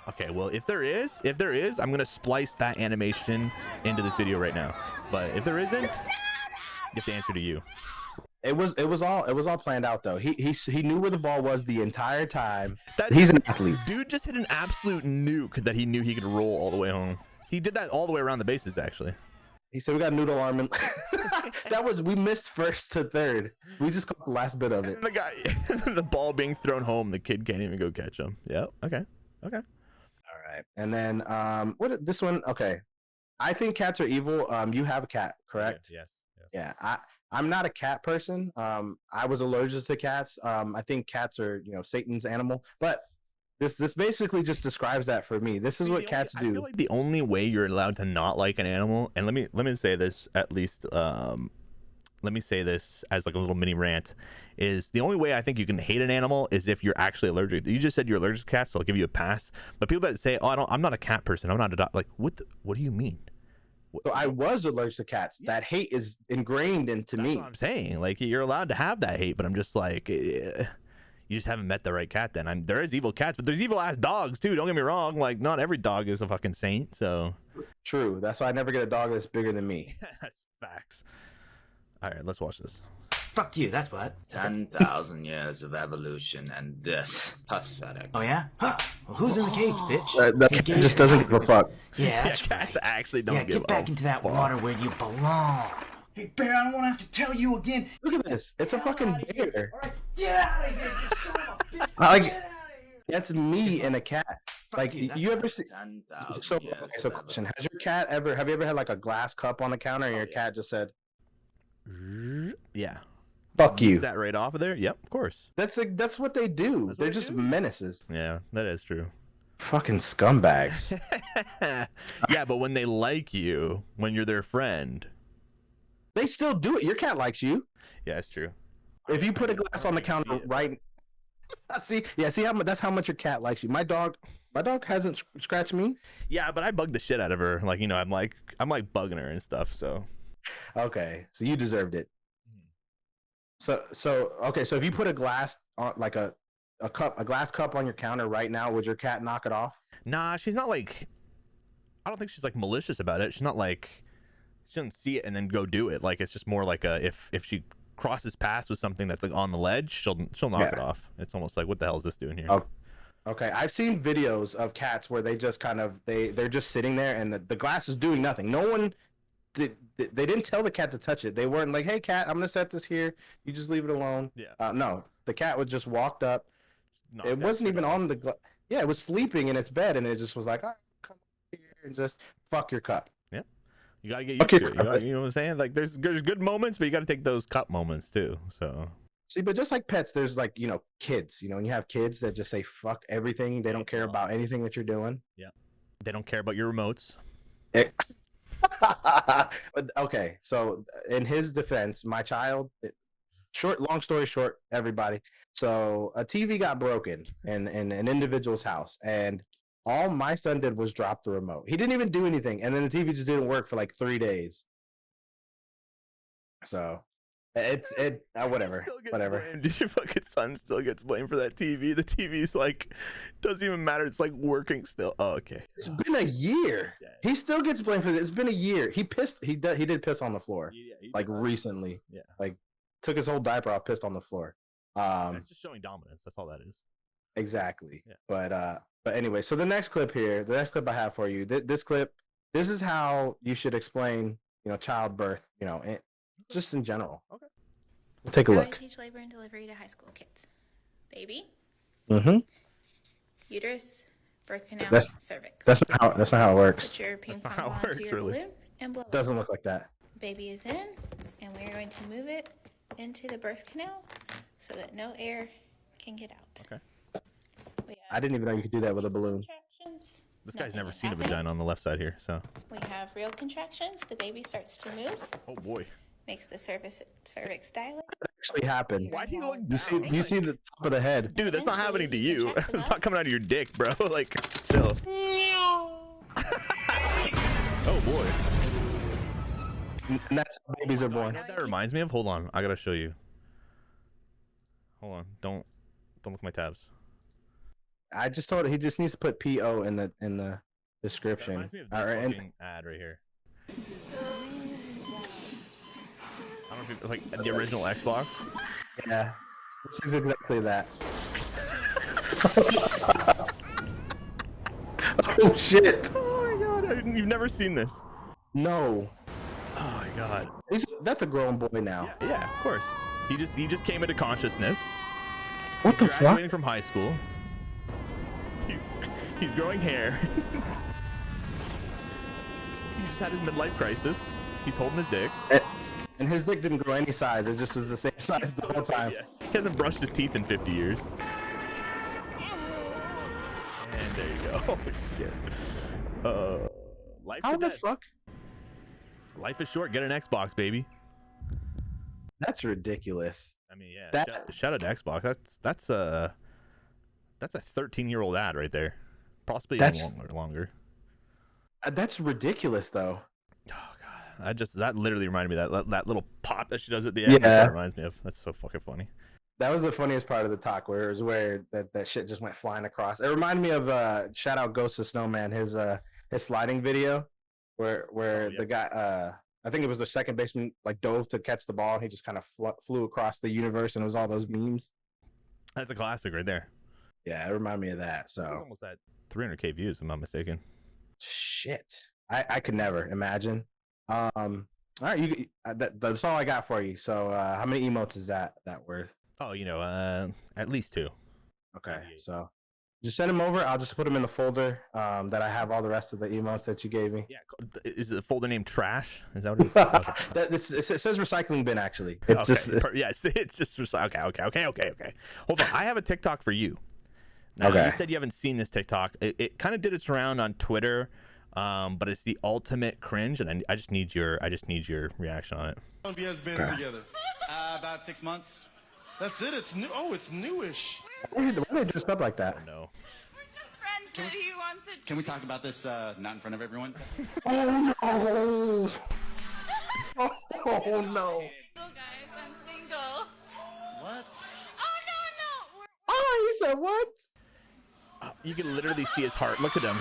Speaker 2: Okay, well, if there is, I'm going to splice that animation into this video right now. But if there isn't, you have to answer to you.
Speaker 1: It was all planned out though. He knew where the ball was the entire time.
Speaker 2: That
Speaker 1: He's an athlete.
Speaker 2: dude just hit an absolute nuke that he knew he could roll all the way home. He did that all the way around the bases actually.
Speaker 1: He said we got noodle arm and we missed first to third. We just caught the last bit of it.
Speaker 2: And the guy, the ball being thrown home, the kid can't even go catch him. Yep. Okay.
Speaker 1: All right. And then this one? Okay. I think cats are evil. You have a cat, correct?
Speaker 2: Yes.
Speaker 1: Yeah. I'm not a cat person. I was allergic to cats. I think cats are, Satan's animal. But this basically just describes that for me. This is what cats do.
Speaker 2: I feel like the only way you're allowed to not like an animal, and let me say this at least. Let me say this as like a little mini rant. Is the only way I think you can hate an animal is if you're actually allergic. You just said you're allergic to cats, so I'll give you a pass. But people that say, "Oh, I'm not a cat person. I'm not a dog," like what do you mean?
Speaker 1: So I was allergic to cats. Yeah. That hate is ingrained into me.
Speaker 2: That's what I'm saying. Like you're allowed to have that hate, but I'm just like, you just haven't met the right cat. Then there is evil cats, but there's evil ass dogs too. Don't get me wrong. Like not every dog is a fucking saint. So
Speaker 1: true. That's why I never get a dog that's bigger than me.
Speaker 2: That's facts. All right, let's watch this.
Speaker 5: Fuck you, that's what.
Speaker 6: 10,000 years of evolution and this pathetic.
Speaker 5: Oh yeah? Huh. Well, who's in the cage, bitch?
Speaker 1: That just doesn't give a fuck.
Speaker 5: Yeah, that's
Speaker 2: cats
Speaker 5: right.
Speaker 2: actually don't give
Speaker 5: get back into that water where you belong. Hey, Bear, I don't want to have to tell you again.
Speaker 1: Look at this. It's a fucking bear.
Speaker 5: All right, get out of here, you son of a bitch.
Speaker 1: Like,
Speaker 5: Get out of here.
Speaker 1: that's me and a cat. Like you ever see?
Speaker 6: 10,000
Speaker 1: So,
Speaker 6: years
Speaker 1: so
Speaker 6: of
Speaker 1: question: Have you ever had like a glass cup on the counter and your cat just said,
Speaker 2: Yeah.
Speaker 1: "Fuck you"?
Speaker 2: Is that right off of there? Yep, of course.
Speaker 1: That's what they do.
Speaker 2: That's what
Speaker 1: They're
Speaker 2: they
Speaker 1: just
Speaker 2: do?
Speaker 1: menaces.
Speaker 2: Yeah, that is true.
Speaker 1: Fucking scumbags.
Speaker 2: Yeah, but when they like you, when you're their friend.
Speaker 1: They still do it. Your cat likes you.
Speaker 2: Yeah, it's true.
Speaker 1: If you put a glass on the counter right. See how much, that's how much your cat likes you. My dog hasn't scratched me.
Speaker 2: Yeah, but I bug the shit out of her. Like, I'm like bugging her and stuff, so.
Speaker 1: Okay, so you deserved it. So okay, so if you put a glass on like a glass cup on your counter right now, would your cat knock it off?
Speaker 2: Nah, she's not like, I don't think she's like malicious about it. She's not like, she doesn't see it and then go do it. Like it's just more like if she crosses paths with something that's like on the ledge, she'll knock it off. It's almost like, what the hell is this doing here?
Speaker 1: Oh, okay, I've seen videos of cats where they just kind of they're just sitting there and the glass is doing nothing. No one did. They didn't tell the cat to touch it. They weren't like, "Hey, cat, I'm gonna set this here. You just leave it alone."
Speaker 2: Yeah.
Speaker 1: No, the cat was just walked up.
Speaker 2: Knocked
Speaker 1: It
Speaker 2: that
Speaker 1: wasn't
Speaker 2: shit
Speaker 1: even
Speaker 2: off.
Speaker 1: on the. Yeah, it was sleeping in its bed, and it just was like, "All right, come here and just fuck your cup."
Speaker 2: You gotta get used
Speaker 1: Okay,
Speaker 2: to it. You know what I'm saying? Like there's good moments, but you gotta take those cup moments too. So.
Speaker 1: See, but just like pets, there's like kids. When you have kids that just say fuck everything, they don't care about anything that you're doing.
Speaker 2: Yeah. They don't care about your remotes.
Speaker 1: But okay, so in his defense, my child, long story short, everybody. So a TV got broken in an individual's house, and all my son did was drop the remote. He didn't even do anything, and then the TV just didn't work for like 3 days. So whatever.
Speaker 2: Blamed. Your fucking son still gets blamed for that TV. The TV's like doesn't even matter. It's like working still. Oh, okay.
Speaker 1: It's been a year. He still gets blamed for this. It's been a year. He did piss on the floor.
Speaker 2: Yeah,
Speaker 1: like recently.
Speaker 2: Yeah.
Speaker 1: Like took his whole diaper off, pissed on the floor.
Speaker 2: That's just showing dominance. That's all that is.
Speaker 1: Exactly.
Speaker 2: Yeah.
Speaker 1: But anyway, so the next clip I have for you. This clip, this is how you should explain, childbirth, just in general.
Speaker 2: Okay.
Speaker 1: We'll take a
Speaker 7: How
Speaker 1: look.
Speaker 7: I teach labor and delivery to high school kids. Baby,
Speaker 1: Mm-hmm.
Speaker 7: uterus, birth canal, cervix.
Speaker 1: That's not how it works.
Speaker 7: Put your ping
Speaker 2: That's not
Speaker 7: pong
Speaker 2: how it
Speaker 7: ball into
Speaker 2: works,
Speaker 7: your
Speaker 2: really.
Speaker 7: balloon and blow it.
Speaker 1: Doesn't look like that.
Speaker 7: Baby is in, and we're going to move it into the birth canal so that no air can get out.
Speaker 2: Okay.
Speaker 7: We
Speaker 1: I didn't even know you could do that with a balloon.
Speaker 7: contractions.
Speaker 2: This guy's
Speaker 7: Nothing
Speaker 2: never
Speaker 7: is
Speaker 2: seen a
Speaker 7: happening.
Speaker 2: vagina on the left side here, so.
Speaker 7: We have real contractions. The baby starts to move,
Speaker 2: Oh boy.
Speaker 7: makes the cervix dilate.
Speaker 1: It actually happens.
Speaker 2: Why do you look
Speaker 1: You see the top of the head.
Speaker 2: Dude, that's not happening to you.
Speaker 7: Contract it
Speaker 2: It's
Speaker 7: out.
Speaker 2: not coming out of your dick, bro. Like, chill. Oh boy.
Speaker 1: And that's how babies are born.
Speaker 2: You know what that reminds me of? Hold on, I gotta show you. Hold on, don't look at my tabs.
Speaker 1: I just told him he just needs to put PO in the
Speaker 2: That
Speaker 1: description.
Speaker 2: reminds me of this
Speaker 1: All right, and
Speaker 2: fucking ad right here. I don't know if like the original Xbox.
Speaker 1: Yeah, this is exactly that. Oh shit!
Speaker 2: Oh my god, you've never seen this.
Speaker 1: No,
Speaker 2: Oh my god.
Speaker 1: that's a grown boy now.
Speaker 2: Yeah, of course. He just came into consciousness.
Speaker 1: What the fuck?
Speaker 2: Graduating from high school. He's growing hair. He just had his midlife crisis. He's holding his dick.
Speaker 1: And his dick didn't grow any size. It just was the same size the whole time.
Speaker 2: Yeah. He hasn't brushed his teeth in 50 years. And there you go. Oh shit. Life
Speaker 1: How
Speaker 2: is
Speaker 1: the
Speaker 2: dead.
Speaker 1: fuck?
Speaker 2: Life is short. Get an Xbox, baby.
Speaker 1: That's ridiculous.
Speaker 2: I mean, yeah.
Speaker 1: That-
Speaker 2: Shout out to Xbox. That's a 13-year-old ad right there. Possibly even
Speaker 1: That's-
Speaker 2: longer.
Speaker 1: That's ridiculous, though.
Speaker 2: Oh god, that literally reminded me of that little pop that she does at the end.
Speaker 1: Yeah.
Speaker 2: That's what it reminds me of. That's so fucking funny.
Speaker 1: That was the funniest part of the talk, where it was where that shit just went flying across. It reminded me of shout out Ghost of Snowman, his sliding video, where
Speaker 2: Oh, yeah.
Speaker 1: the guy I think it was the second baseman like dove to catch the ball and he just kind of flew across the universe and it was all those memes.
Speaker 2: That's a classic right there.
Speaker 1: Yeah, it reminded me of that.
Speaker 2: It was
Speaker 1: So
Speaker 2: almost at 300K views, if I'm not mistaken.
Speaker 1: shit, I could never imagine. All right, that's all I got for you. So how many emotes is that worth?
Speaker 2: Oh, at least 2.
Speaker 1: Okay,
Speaker 2: 38.
Speaker 1: so just send them over. I'll just put them in the folder that I have all the rest of the emotes that you gave me.
Speaker 2: Yeah, is the folder named Trash? Is that what it is? Okay.
Speaker 1: It says recycling bin actually. It's just
Speaker 2: Yes, it's just okay. Hold on, I have a TikTok for you. Now,
Speaker 1: Okay.
Speaker 2: you said you haven't seen this TikTok. It kind of did its round on Twitter, but it's the ultimate cringe, and I just need your reaction on it.
Speaker 8: How long have you guys been together? About 6 months. That's it. It's new. Oh, it's newish.
Speaker 1: why are they dressed up like that?
Speaker 2: No.
Speaker 9: Friends, but he wants it.
Speaker 8: Can we talk about this not in front of everyone?
Speaker 1: Oh no! Oh no!
Speaker 9: Single, guys. I'm single.
Speaker 8: What?
Speaker 9: Oh, no. We're
Speaker 1: Oh, he said what?
Speaker 2: You can literally see his heart. Look at him.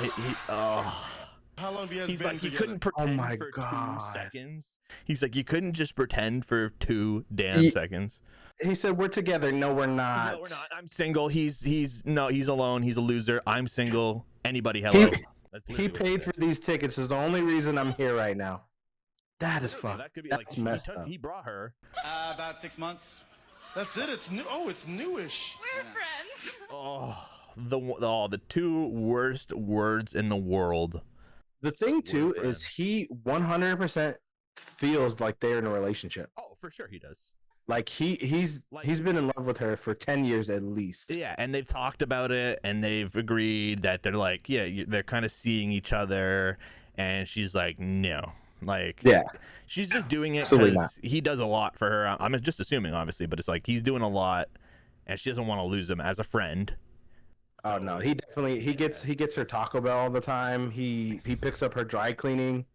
Speaker 8: How long have you guys
Speaker 2: He's
Speaker 8: been
Speaker 2: like, he
Speaker 8: together?
Speaker 2: couldn't pretend
Speaker 1: my
Speaker 2: for
Speaker 1: God.
Speaker 2: 2 seconds. He's like, you couldn't just pretend for 2 damn
Speaker 1: He-
Speaker 2: seconds.
Speaker 1: He said we're together. No, we're not.
Speaker 2: No, we're not. I'm single. He's alone. He's a loser. I'm single. Anybody, hello. That's
Speaker 1: He
Speaker 2: literally what
Speaker 1: paid
Speaker 2: said.
Speaker 1: for these tickets. Is the only reason I'm here right now. That is
Speaker 2: Literally,
Speaker 1: fun.
Speaker 2: That could be
Speaker 1: That's
Speaker 2: like
Speaker 1: messed up.
Speaker 2: he brought her.
Speaker 8: About 6 months. That's it. It's new. Oh, it's newish.
Speaker 9: friends.
Speaker 2: Oh, the 2 worst words in the world.
Speaker 1: The thing too
Speaker 2: friend.
Speaker 1: is he 100% feels like they're in a relationship.
Speaker 2: Oh, for sure he does.
Speaker 1: Like he's been in love with her for 10 years at least.
Speaker 2: Yeah, and they've talked about it, and they've agreed that they're like, they're kind of seeing each other, and she's like, no, like,
Speaker 1: Yeah.
Speaker 2: she's just doing it
Speaker 1: Absolutely
Speaker 2: because he does a lot for her. I'm just assuming, obviously, but it's like he's doing a lot, and she doesn't want to lose him as a friend.
Speaker 1: Oh no, he definitely he gets her Taco Bell all the time. He picks up her dry cleaning.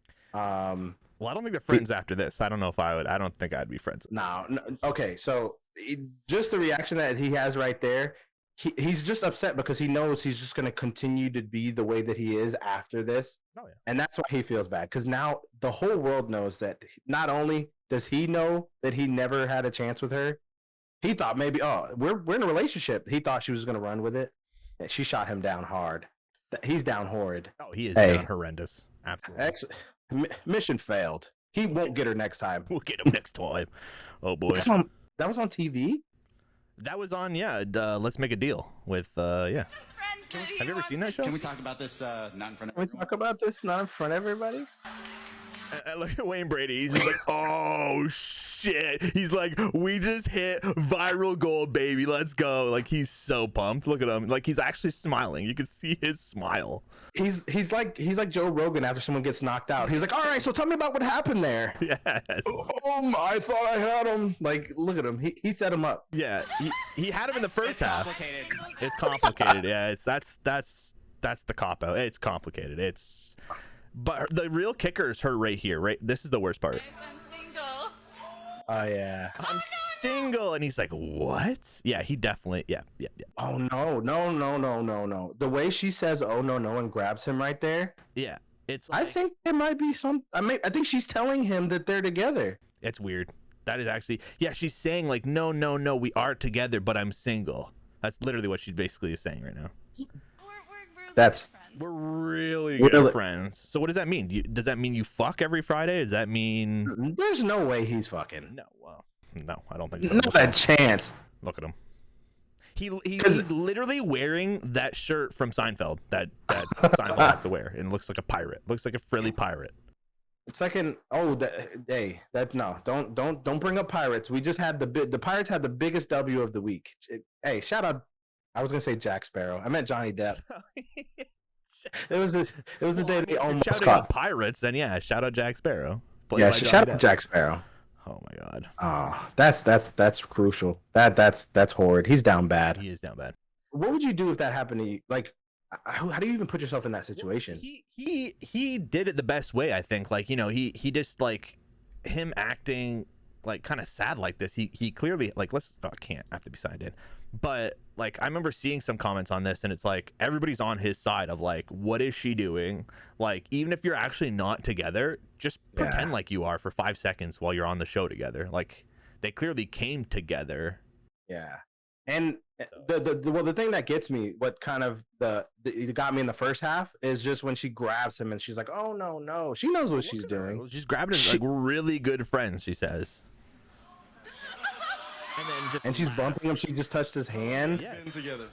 Speaker 2: Well, I don't think they're friends after this. I don't know if I would. I don't think I'd be friends with
Speaker 1: No, okay, so just the reaction that he has right there, he's just upset because he knows he's just going to continue to be the way that he is after this.
Speaker 2: Oh, yeah.
Speaker 1: And that's why he feels bad, because now the whole world knows that not only does he know that he never had a chance with her, he thought maybe, oh, we're in a relationship. He thought she was going to run with it. And she shot him down hard. He's down horrid.
Speaker 2: Oh, he is
Speaker 1: Hey.
Speaker 2: down horrendous. Absolutely.
Speaker 1: Mission failed. He won't get her next time.
Speaker 2: We'll get him next time. Oh boy.
Speaker 1: That was on TV?
Speaker 2: That was on, Let's Make a Deal with, yeah.
Speaker 9: Friends, but he
Speaker 2: Have you ever
Speaker 9: wants
Speaker 2: seen that show?
Speaker 8: Can we talk about this not in front of
Speaker 1: Can we
Speaker 8: everyone?
Speaker 1: talk about this not in front of everybody?
Speaker 2: And look at Wayne Brady. He's just like, oh shit. He's like, we just hit viral gold, baby. Let's go. Like, he's so pumped. Look at him. Like, he's actually smiling. You can see his smile.
Speaker 1: He's like Joe Rogan after someone gets knocked out. He's like, all right, so tell me about what happened there.
Speaker 2: Yes.
Speaker 1: I thought I had him. Like, look at him. He set him up.
Speaker 2: Yeah. He had him in the first half. It's complicated. Yeah. That's the cop out. It's complicated. But the real kicker is her right here. Right. This is the worst part.
Speaker 9: I'm single.
Speaker 1: Oh yeah.
Speaker 2: I'm single, and he's like, what? Yeah. He definitely. Yeah.
Speaker 1: Oh no. The way she says oh no and grabs him right there.
Speaker 2: Yeah. It's.
Speaker 1: I
Speaker 2: Like,
Speaker 1: think there might be some. I think she's telling him that they're together.
Speaker 2: it's weird. That is actually, yeah, she's saying like, no, we are together, but I'm single. That's literally what she's basically saying right now.
Speaker 9: We're
Speaker 1: That's-
Speaker 9: friends.
Speaker 2: We're really
Speaker 1: We're
Speaker 2: good
Speaker 1: li-
Speaker 2: friends. So what does that mean? Does that mean you fuck every Friday? Does that mean
Speaker 1: There's no way he's fucking.
Speaker 2: no? Well, no, I don't think so.
Speaker 1: Not a chance.
Speaker 2: Look at him. He's
Speaker 1: 'Cause-
Speaker 2: literally wearing that shirt from Seinfeld that Seinfeld has to wear, and looks like a pirate. Looks like a frilly pirate.
Speaker 1: It's like an hey, that no, don't bring up Pirates. We just had the Pirates had the biggest W of the week. Hey, shout out. I was gonna say Jack Sparrow. I meant Johnny Depp. It was the day they almost
Speaker 2: shouting
Speaker 1: caught.
Speaker 2: out pirates. Then yeah, shout out Jack Sparrow. played
Speaker 1: Yeah,
Speaker 2: by Johnny
Speaker 1: shout out
Speaker 2: Depp.
Speaker 1: Jack Sparrow.
Speaker 2: Oh my god,
Speaker 1: Oh, that's crucial. That's horrid. He's down bad.
Speaker 2: he is down bad.
Speaker 1: What would you do if that happened to you? Like, how do you even put yourself in that situation?
Speaker 2: He did it the best way, I think. Like, you know, he just like him acting like kind of sad like this. He clearly like I can't have to be signed in. But like I remember seeing some comments on this and it's like everybody's on his side of like, what is she doing? Like, even if you're actually not together, just pretend like you are for 5 seconds while you're on the show together. Like, they clearly came together.
Speaker 1: Yeah, and the thing that gets me, what kind of it got me in the first half is just when she grabs him and she's like, "Oh no," she knows what she's doing.
Speaker 2: She's grabbing him like really good friends, she says. And then just
Speaker 1: And she's bumping him. She just touched his hand.
Speaker 2: Yes.
Speaker 8: Been together.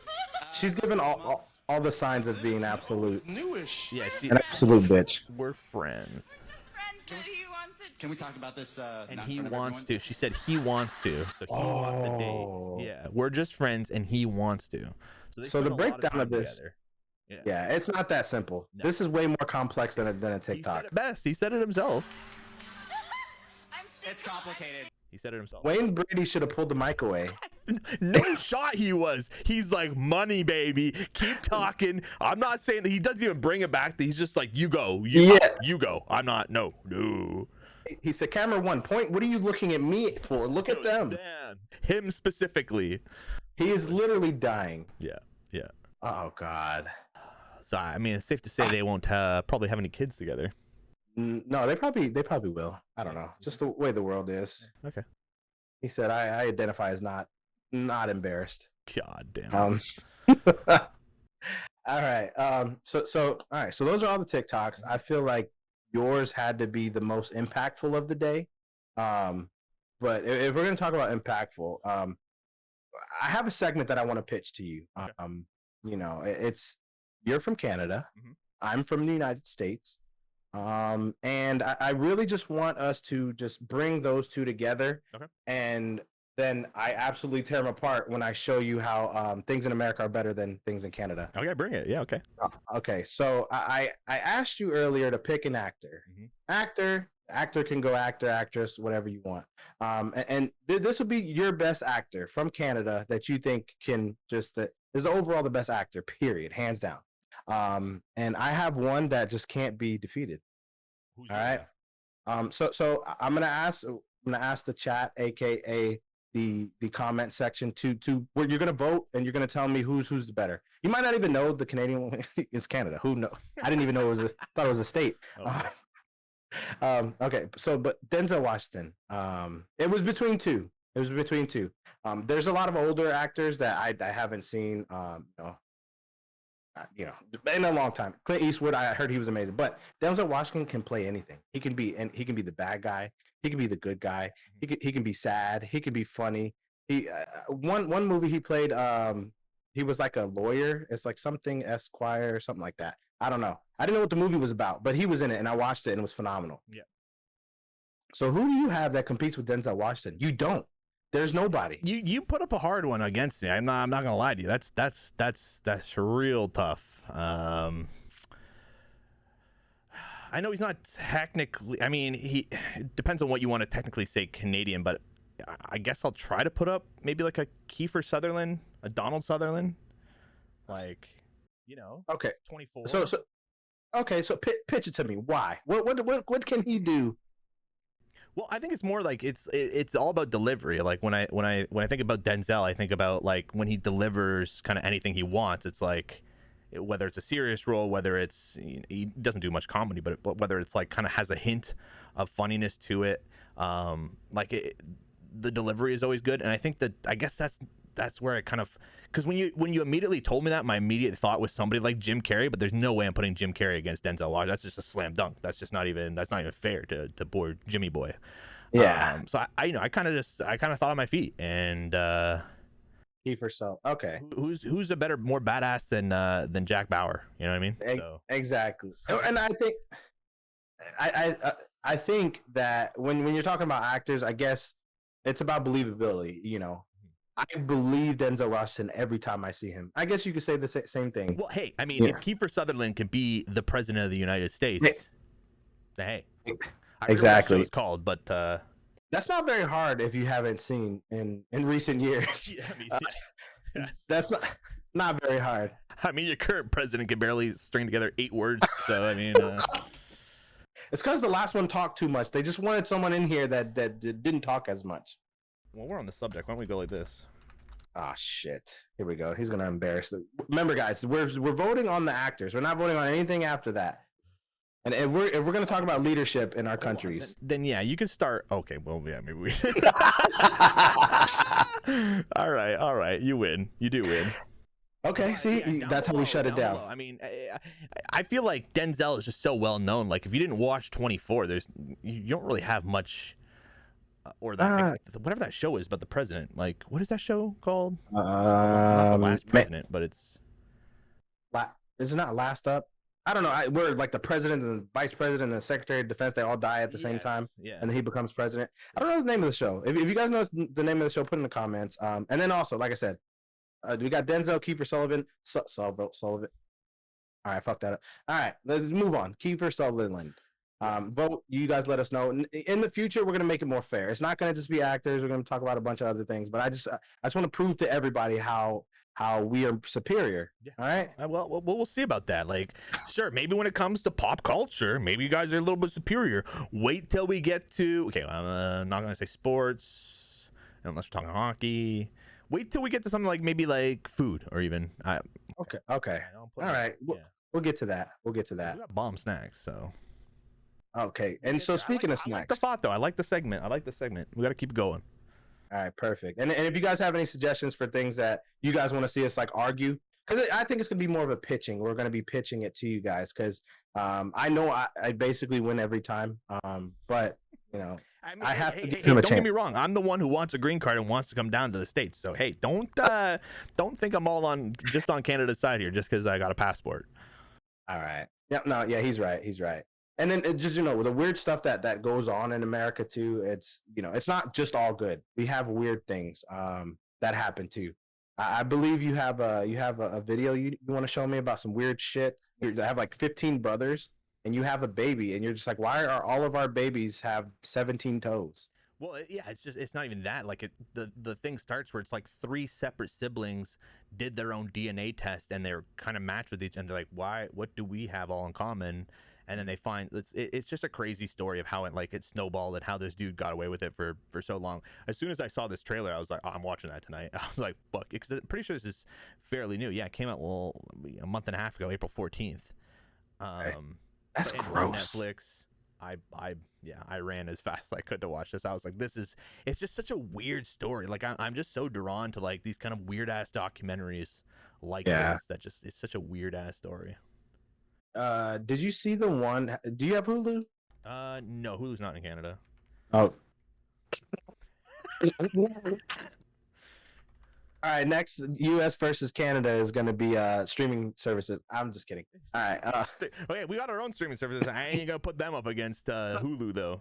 Speaker 1: She's giving all the signs of being absolute
Speaker 8: It's newish.
Speaker 2: Yeah,
Speaker 1: an absolute bitch.
Speaker 2: we're friends.
Speaker 9: Friends, but he wants it.
Speaker 8: Can we talk about this?
Speaker 2: And
Speaker 8: not
Speaker 2: he
Speaker 8: in front of
Speaker 2: wants
Speaker 8: everyone?
Speaker 2: to. She said he wants to. So he wants to
Speaker 1: Oh.
Speaker 2: date. Yeah, we're just friends and he wants to. they
Speaker 1: So
Speaker 2: spend
Speaker 1: the
Speaker 2: a lot
Speaker 1: breakdown
Speaker 2: time
Speaker 1: of this-
Speaker 2: together. Yeah.
Speaker 1: Yeah, it's not that simple.
Speaker 2: No.
Speaker 1: This is way more complex than a
Speaker 2: He said
Speaker 1: TikTok.
Speaker 2: it best. He said it himself.
Speaker 9: I'm single. It's complicated.
Speaker 2: He said it himself.
Speaker 1: Wayne Brady should have pulled the mic away.
Speaker 2: No shot he was. He's like, money, baby. Keep talking. I'm not saying that he doesn't even bring it back. He's just like, you go.
Speaker 1: Yeah.
Speaker 2: You go. I'm not. No.
Speaker 1: He said, "Camera one, point. What are you looking at me for? Look at them."
Speaker 2: Damn. Him specifically.
Speaker 1: He is literally dying.
Speaker 2: Yeah.
Speaker 1: Oh God.
Speaker 2: So, I mean, it's safe to say they won't probably have any kids together.
Speaker 1: No, they probably will. I don't know. Just the way the world is.
Speaker 2: Okay.
Speaker 1: He said, "I identify as not embarrassed."
Speaker 2: God damn.
Speaker 1: All right. So all right. So those are all the TikToks. I feel like yours had to be the most impactful of the day. But if we're gonna talk about impactful, I have a segment that I want to pitch to you. You know, it's you're from Canada.
Speaker 2: Mhm.
Speaker 1: I'm from the United States. And I really just want us to just bring those two together.
Speaker 2: Okay.
Speaker 1: And then I absolutely tear them apart when I show you how things in America are better than things in Canada.
Speaker 2: Okay, bring it. Yeah, okay.
Speaker 1: Okay, so I asked you earlier to pick an actor.
Speaker 2: Mhm.
Speaker 1: Actor can go actor, actress, whatever you want. And this would be your best actor from Canada that you think can just that is overall the best actor, period, hands down. And I have one that just can't be defeated.
Speaker 2: Who's
Speaker 1: All right. So I'm gonna ask the chat, aka the comment section, to where you're gonna vote and you're gonna tell me who's the better. You might not even know the Canadian one. It's Canada. Who know? I didn't even know thought it was a state.
Speaker 2: Oh.
Speaker 1: Okay. So, but Denzel Washington. It was between two. There's a lot of older actors that I haven't seen. You know, in a long time. Clint Eastwood, I heard he was amazing, but Denzel Washington can play anything. He can be the bad guy. He can be the good guy. He can be sad. He can be funny. He one movie he played. He was like a lawyer. It's like something Esquire or something like that. I don't know. I didn't know what the movie was about, but he was in it, and I watched it, and it was phenomenal.
Speaker 2: Yeah.
Speaker 1: So who do you have that competes with Denzel Washington? You don't. There's nobody.
Speaker 2: You put up a hard one against me. I'm not gonna lie to you. That's real tough. I know he's not technically. I mean, it depends on what you want to technically say Canadian, but I guess I'll try to put up maybe like a Kiefer Sutherland, a Donald Sutherland, like, you know,
Speaker 1: Okay.
Speaker 2: 24.
Speaker 1: So okay. So pitch it to me. Why? What can he do?
Speaker 2: Well, I think it's more like it's all about delivery. Like when I think about Denzel, I think about like when he delivers kind of anything he wants. It's like whether it's a serious role, whether it's he doesn't do much comedy, but whether it's like kind of has a hint of funniness to it. Like the delivery is always good, and I guess that's where I kind of, because when you immediately told me that, my immediate thought was somebody like Jim Carrey, but there's no way I'm putting Jim Carrey against Denzel Washington. That's just a slam dunk. That's not even fair to poor Jimmy boy.
Speaker 1: Yeah.
Speaker 2: So I kind of thought on my feet, and
Speaker 1: Kiefer Sutherland. Okay.
Speaker 2: who's a better, more badass than Jack Bauer? You know what I mean? So,
Speaker 1: Exactly. And I think I think that when you're talking about actors, I guess it's about believability. You know, I believe Denzel Washington every time I see him. I guess you could say the same thing.
Speaker 2: well, hey, I mean, if Kiefer Sutherland can be the president of the United States, then hey, I forget what
Speaker 1: Exactly.
Speaker 2: that show was called, but
Speaker 1: That's not very hard if you haven't seen in recent years.
Speaker 2: yeah, I mean, yes.
Speaker 1: That's not very hard.
Speaker 2: I mean, your current president can barely string together 8 words, so I mean,
Speaker 1: It's because the last one talked too much. They just wanted someone in here that didn't talk as much.
Speaker 2: well, we're on the subject. Why don't we go like this?
Speaker 1: Oh shit! Here we go. He's gonna embarrass them. Remember, guys, we're voting on the actors. We're not voting on anything after that. And if we're gonna talk about leadership in our countries,
Speaker 2: Then yeah, you can start. Okay, well, yeah, maybe we. all right, you win. You do win.
Speaker 1: okay. See,
Speaker 2: Yeah, down
Speaker 1: that's how we
Speaker 2: below,
Speaker 1: shut it down.
Speaker 2: below. I mean, I feel like Denzel is just so well known. Like, if you didn't watch 24, you don't really have much, or that whatever that show is, but the president. Like, what is that show called? Not the last president, but it's.
Speaker 1: Is it not Last Up? I don't know. We're like the president and the vice president and the secretary of defense. They all die at the same time,
Speaker 2: Yeah.
Speaker 1: and then he becomes president. I don't know the name of the show. If you guys know the name of the show, put in the comments. And then also, like I said, we got Denzel, Kiefer Sullivan, Sullivan. All right, fuck that up. All right, let's move on. Kiefer Sutherland. Vote. You guys let us know. In the future, we're gonna make it more fair. It's not gonna just be actors. We're gonna talk about a bunch of other things. But I just want to prove to everybody how we are superior.
Speaker 2: Yeah.
Speaker 1: All right.
Speaker 2: Well, we'll see about that. Like, sure, maybe when it comes to pop culture, maybe you guys are a little bit superior. Wait till we get to. Okay, I'm not gonna say sports unless we're talking hockey. Wait till we get to something like maybe like food or even.
Speaker 1: Okay.
Speaker 2: All
Speaker 1: right. We'll get to that. We'll get to that.
Speaker 2: We got bomb snacks, so.
Speaker 1: Okay. And so speaking of
Speaker 2: I like
Speaker 1: snacks,
Speaker 2: the thought though. I like the segment. We got to keep going.
Speaker 1: all right, perfect. And if you guys have any suggestions for things that you guys want to see us like argue, because I think it's gonna be more of a pitching. We're gonna be pitching it to you guys because I know I basically win every time. But you know,
Speaker 2: I, mean,
Speaker 1: I have
Speaker 2: hey,
Speaker 1: to
Speaker 2: hey,
Speaker 1: give him a
Speaker 2: don't get
Speaker 1: chance.
Speaker 2: me wrong. I'm the one who wants a green card and wants to come down to the States. So hey, don't think I'm all on Canada's side here just because I got a passport.
Speaker 1: All right. Yeah. He's right. And then it just the weird stuff that goes on in America too. It's it's not just all good. We have weird things that happen too. I believe you have a video you want to show me about some weird shit. You have like 15 brothers and you have a baby and you're just like, why are all of our babies have 17 toes?
Speaker 2: Well, yeah, it's not even that. Like the thing starts where it's like 3 separate siblings did their own DNA test and they're kind of matched with each, and they're like, why? What do we have all in common? And then they find it's just a crazy story of how it snowballed and how this dude got away with it for so long. As soon as I saw this trailer, I was like, oh, I'm watching that tonight. I was like, fuck, because I'm pretty sure this is fairly new. Yeah, it came out a month and a half ago, April 14th.
Speaker 1: That's
Speaker 2: it's
Speaker 1: gross.
Speaker 2: on Netflix. I ran as fast as I could to watch this. I was like, it's just such a weird story. Like I'm just so drawn to like these kind of weird ass documentaries like this that just it's such a weird ass story.
Speaker 1: Did you see the one? Do you have Hulu?
Speaker 2: No, Hulu's not in Canada.
Speaker 1: Oh. All right, next U.S. versus Canada is going to be streaming services. I'm just kidding. All right.
Speaker 2: Okay, we got our own streaming services. I ain't gonna put them up against Hulu though.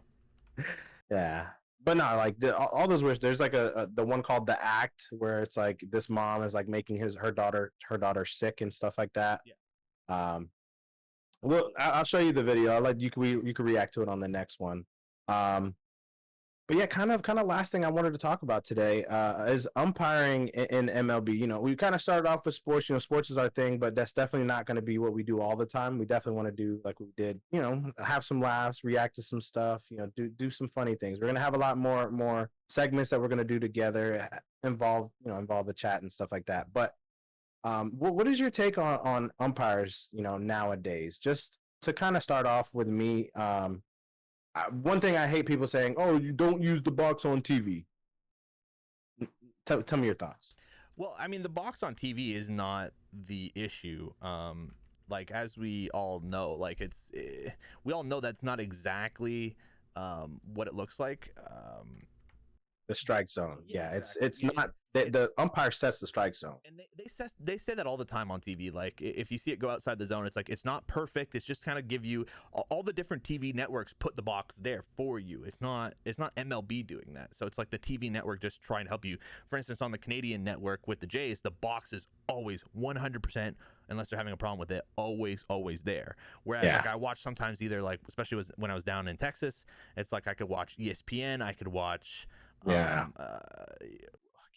Speaker 1: Yeah, but no, like all those weird. There's like the one called The Act where it's like this mom is like making her daughter sick and stuff like that.
Speaker 2: Yeah.
Speaker 1: Well, I'll show you the video. I'll let you can react to it on the next one. But yeah, kind of last thing I wanted to talk about today is umpiring in MLB. You know, we kind of started off with sports. You know, sports is our thing, but that's definitely not going to be what we do all the time. We definitely want to do like we did. You know, have some laughs, react to some stuff. You know, do some funny things. We're gonna have a lot more segments that we're gonna do together. Involve the chat and stuff like that. But what is your take on umpires? You know, nowadays, just to kind of start off with me. One thing I hate people saying, "Oh, you don't use the box on TV." tell me your thoughts.
Speaker 2: Well, I mean, the box on TV is not the issue. Like as we all know, like we all know that's not exactly what it looks like.
Speaker 1: The strike zone.
Speaker 2: Yeah,
Speaker 1: Yeah,
Speaker 2: exactly.
Speaker 1: it's not the umpire sets the strike zone.
Speaker 2: And they say that all the time on TV. Like if you see it go outside the zone, it's like it's not perfect. It's just kind of give you all the different TV networks put the box there for you. It's not MLB doing that. So it's like the TV network just trying to help you. For instance, on the Canadian network with the Jays, the box is always 100%, unless they're having a problem with it, always there. Whereas like I watch sometimes either like, especially when I was down in Texas, it's like I could watch ESPN, I could watch I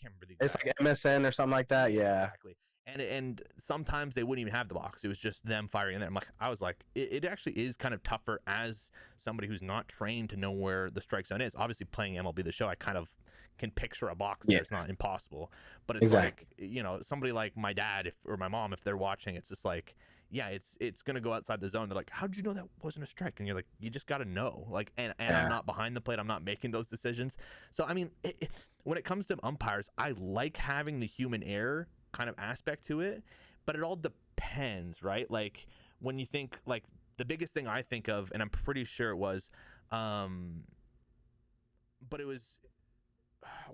Speaker 2: can't remember the exact.
Speaker 1: It's like MSN or something like that. Yeah,
Speaker 2: exactly. And sometimes they wouldn't even have the box. It was just them firing in there. I was like, it actually is kind of tougher as somebody who's not trained to know where the strike zone is. Obviously, playing MLB The Show, I kind of can picture a box there. It's not impossible, but it's like, you know, somebody like my dad or my mom, if they're watching, it's just like, yeah, it's gonna go outside the zone. They're like, how did you know that wasn't a strike? And you're like, you just got to know. Like, and I'm not behind the plate. I'm not making those decisions. So I mean, when it comes to umpires, I like having the human error kind of aspect to it, but it all depends, right? Like when you think, like the biggest thing I think of, and I'm pretty sure it was, but it was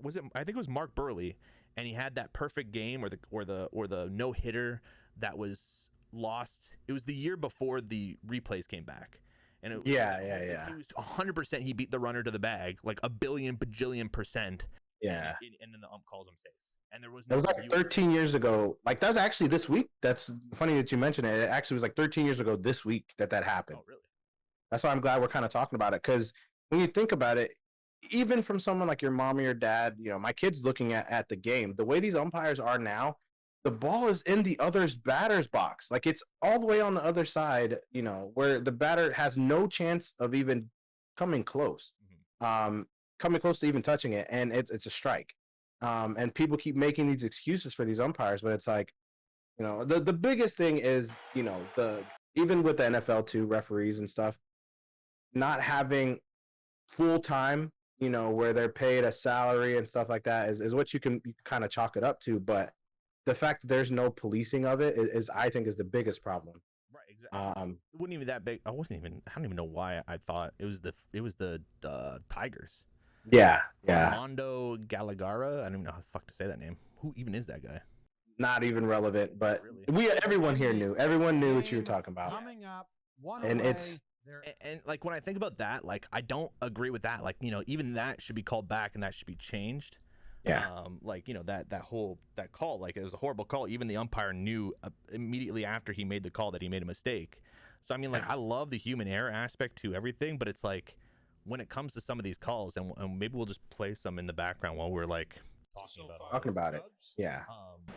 Speaker 2: it? I think it was Mark Burley, and he had that perfect game or the no hitter that was lost. It was the year before the replays came back, and it was, It was 100%. He beat the runner to the bag, like a billion bajillion %.
Speaker 1: Yeah,
Speaker 2: and then the ump calls him safe. And there was
Speaker 1: it was like 13 years ago. Like that was actually this week. That's funny that you mentioned it. It actually was like 13 years ago this week that happened.
Speaker 2: Oh, really?
Speaker 1: That's why I'm glad we're kind of talking about it, because when you think about it, even from someone like your mom or your dad, you know, my kid's looking at the game, the way these umpires are now, the ball is in the other's batter's box. Like it's all the way on the other side, you know, where the batter has no chance of even coming close, coming close to even touching it. And it's a strike. And people keep making these excuses for these umpires, but it's like, you know, the biggest thing is, you know, even with the NFL too, referees and stuff, not having full time, you know, where they're paid a salary and stuff like that is what you can kind of chalk it up to. But the fact that there's no policing of it is I think is the biggest problem.
Speaker 2: Right, exactly. It wasn't even that big. I don't even know why I thought it was the Tigers.
Speaker 1: Yeah.
Speaker 2: Armando Galagara. I don't even know how the fuck to say that name. Who even is that guy?
Speaker 1: Not even relevant, but
Speaker 2: really?
Speaker 1: Everyone here knew. Everyone knew what you were talking about.
Speaker 10: Coming up,
Speaker 1: and it's
Speaker 2: and like when I think about that, like I don't agree with that. Like, you know, even that should be called back and that should be changed.
Speaker 1: Yeah.
Speaker 2: Like, you know, that call, like it was a horrible call. Even the umpire knew immediately after he made the call that he made a mistake. So I mean, like I love the human error aspect to everything, but it's like when it comes to some of these calls, and maybe we'll just play some in the background while we're like
Speaker 1: talking about it. Yeah.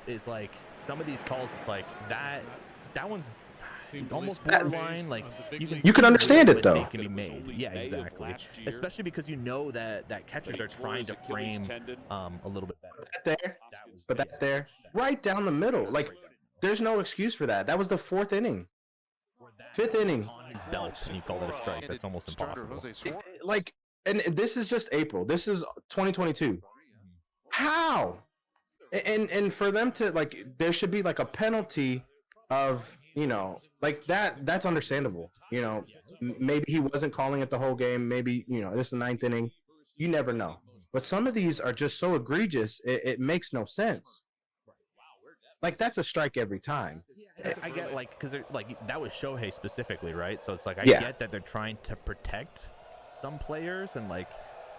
Speaker 2: It's like some of these calls, it's like that one's almost borderline. Like you can
Speaker 1: understand it though.
Speaker 2: Can be made. Yeah, exactly. Especially because you know that catchers are trying to frame a little bit better.
Speaker 1: That there, right down the middle. Like there's no excuse for that. That was the 4th inning. 5th inning.
Speaker 2: On his belt, and you call that a strike. That's almost impossible.
Speaker 1: Like, and this is just April. This is 2022. How? And for them to like, there should be like a penalty of, you know, like that's understandable. You know, maybe he wasn't calling it the whole game. Maybe, you know, this is the 9th inning. You never know. But some of these are just so egregious, it makes no sense. Like that's a strike every time.
Speaker 2: I get like, because like that was Shohei specifically, right? So it's like I get that they're trying to protect some players, and like,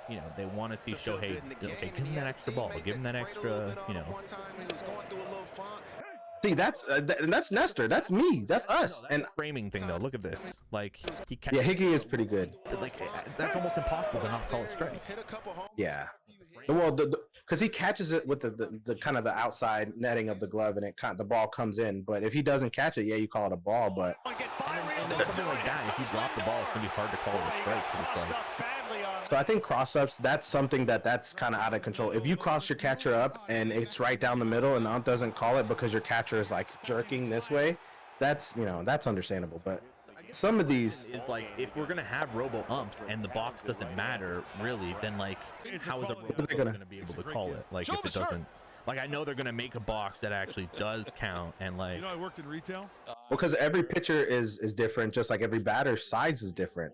Speaker 2: you know, they want to see Shohei. Okay, give him that extra ball. Give him that extra, you know.
Speaker 1: See, that's Nestor. That's me. That's us.
Speaker 2: No, that's and framing thing though. Look at this. Like
Speaker 1: Hickey is pretty good.
Speaker 2: Like that's almost impossible to not call it strike.
Speaker 1: Yeah. Well, because he catches it with the kind of the outside netting of the glove, and the ball comes in. But if he doesn't catch it, yeah, you call it a ball. But
Speaker 2: and then something like that, if you drop the ball, it's gonna be hard to call it a strike. It's like,
Speaker 1: so I think cross-ups, that's something that's kind of out of control. If you cross your catcher up and it's right down the middle and the ump doesn't call it because your catcher is like jerking this way, that's, you know, that's understandable. But some of these.
Speaker 2: Is like, if we're gonna have robo umps and the box doesn't matter really, then like how is a robo ump gonna be able to call it? Like if it doesn't, like I know they're gonna make a box that actually does count, and like,
Speaker 8: You know, I worked in retail.
Speaker 1: Because every pitcher is different, just like every batter's size is different.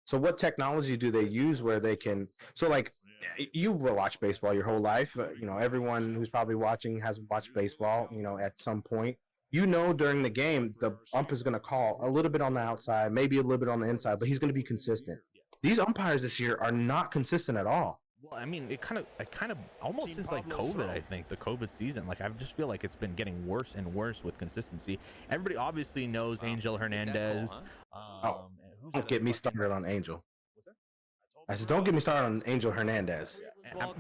Speaker 1: So what technology do they use where they can? So like, you will watch baseball your whole life. You know, everyone who's probably watching has watched baseball. You know, at some point, you know, during the game, the ump is going to call a little bit on the outside, maybe a little bit on the inside, but he's going to be consistent. These umpires this year are not consistent at all.
Speaker 2: well, I mean, it kind of almost since like COVID, I think the COVID season, like I just feel like it's been getting worse and worse with consistency. Everybody obviously knows Angel Hernandez.
Speaker 1: Don't get me started on Angel. I said, don't get me started on Angel Hernandez.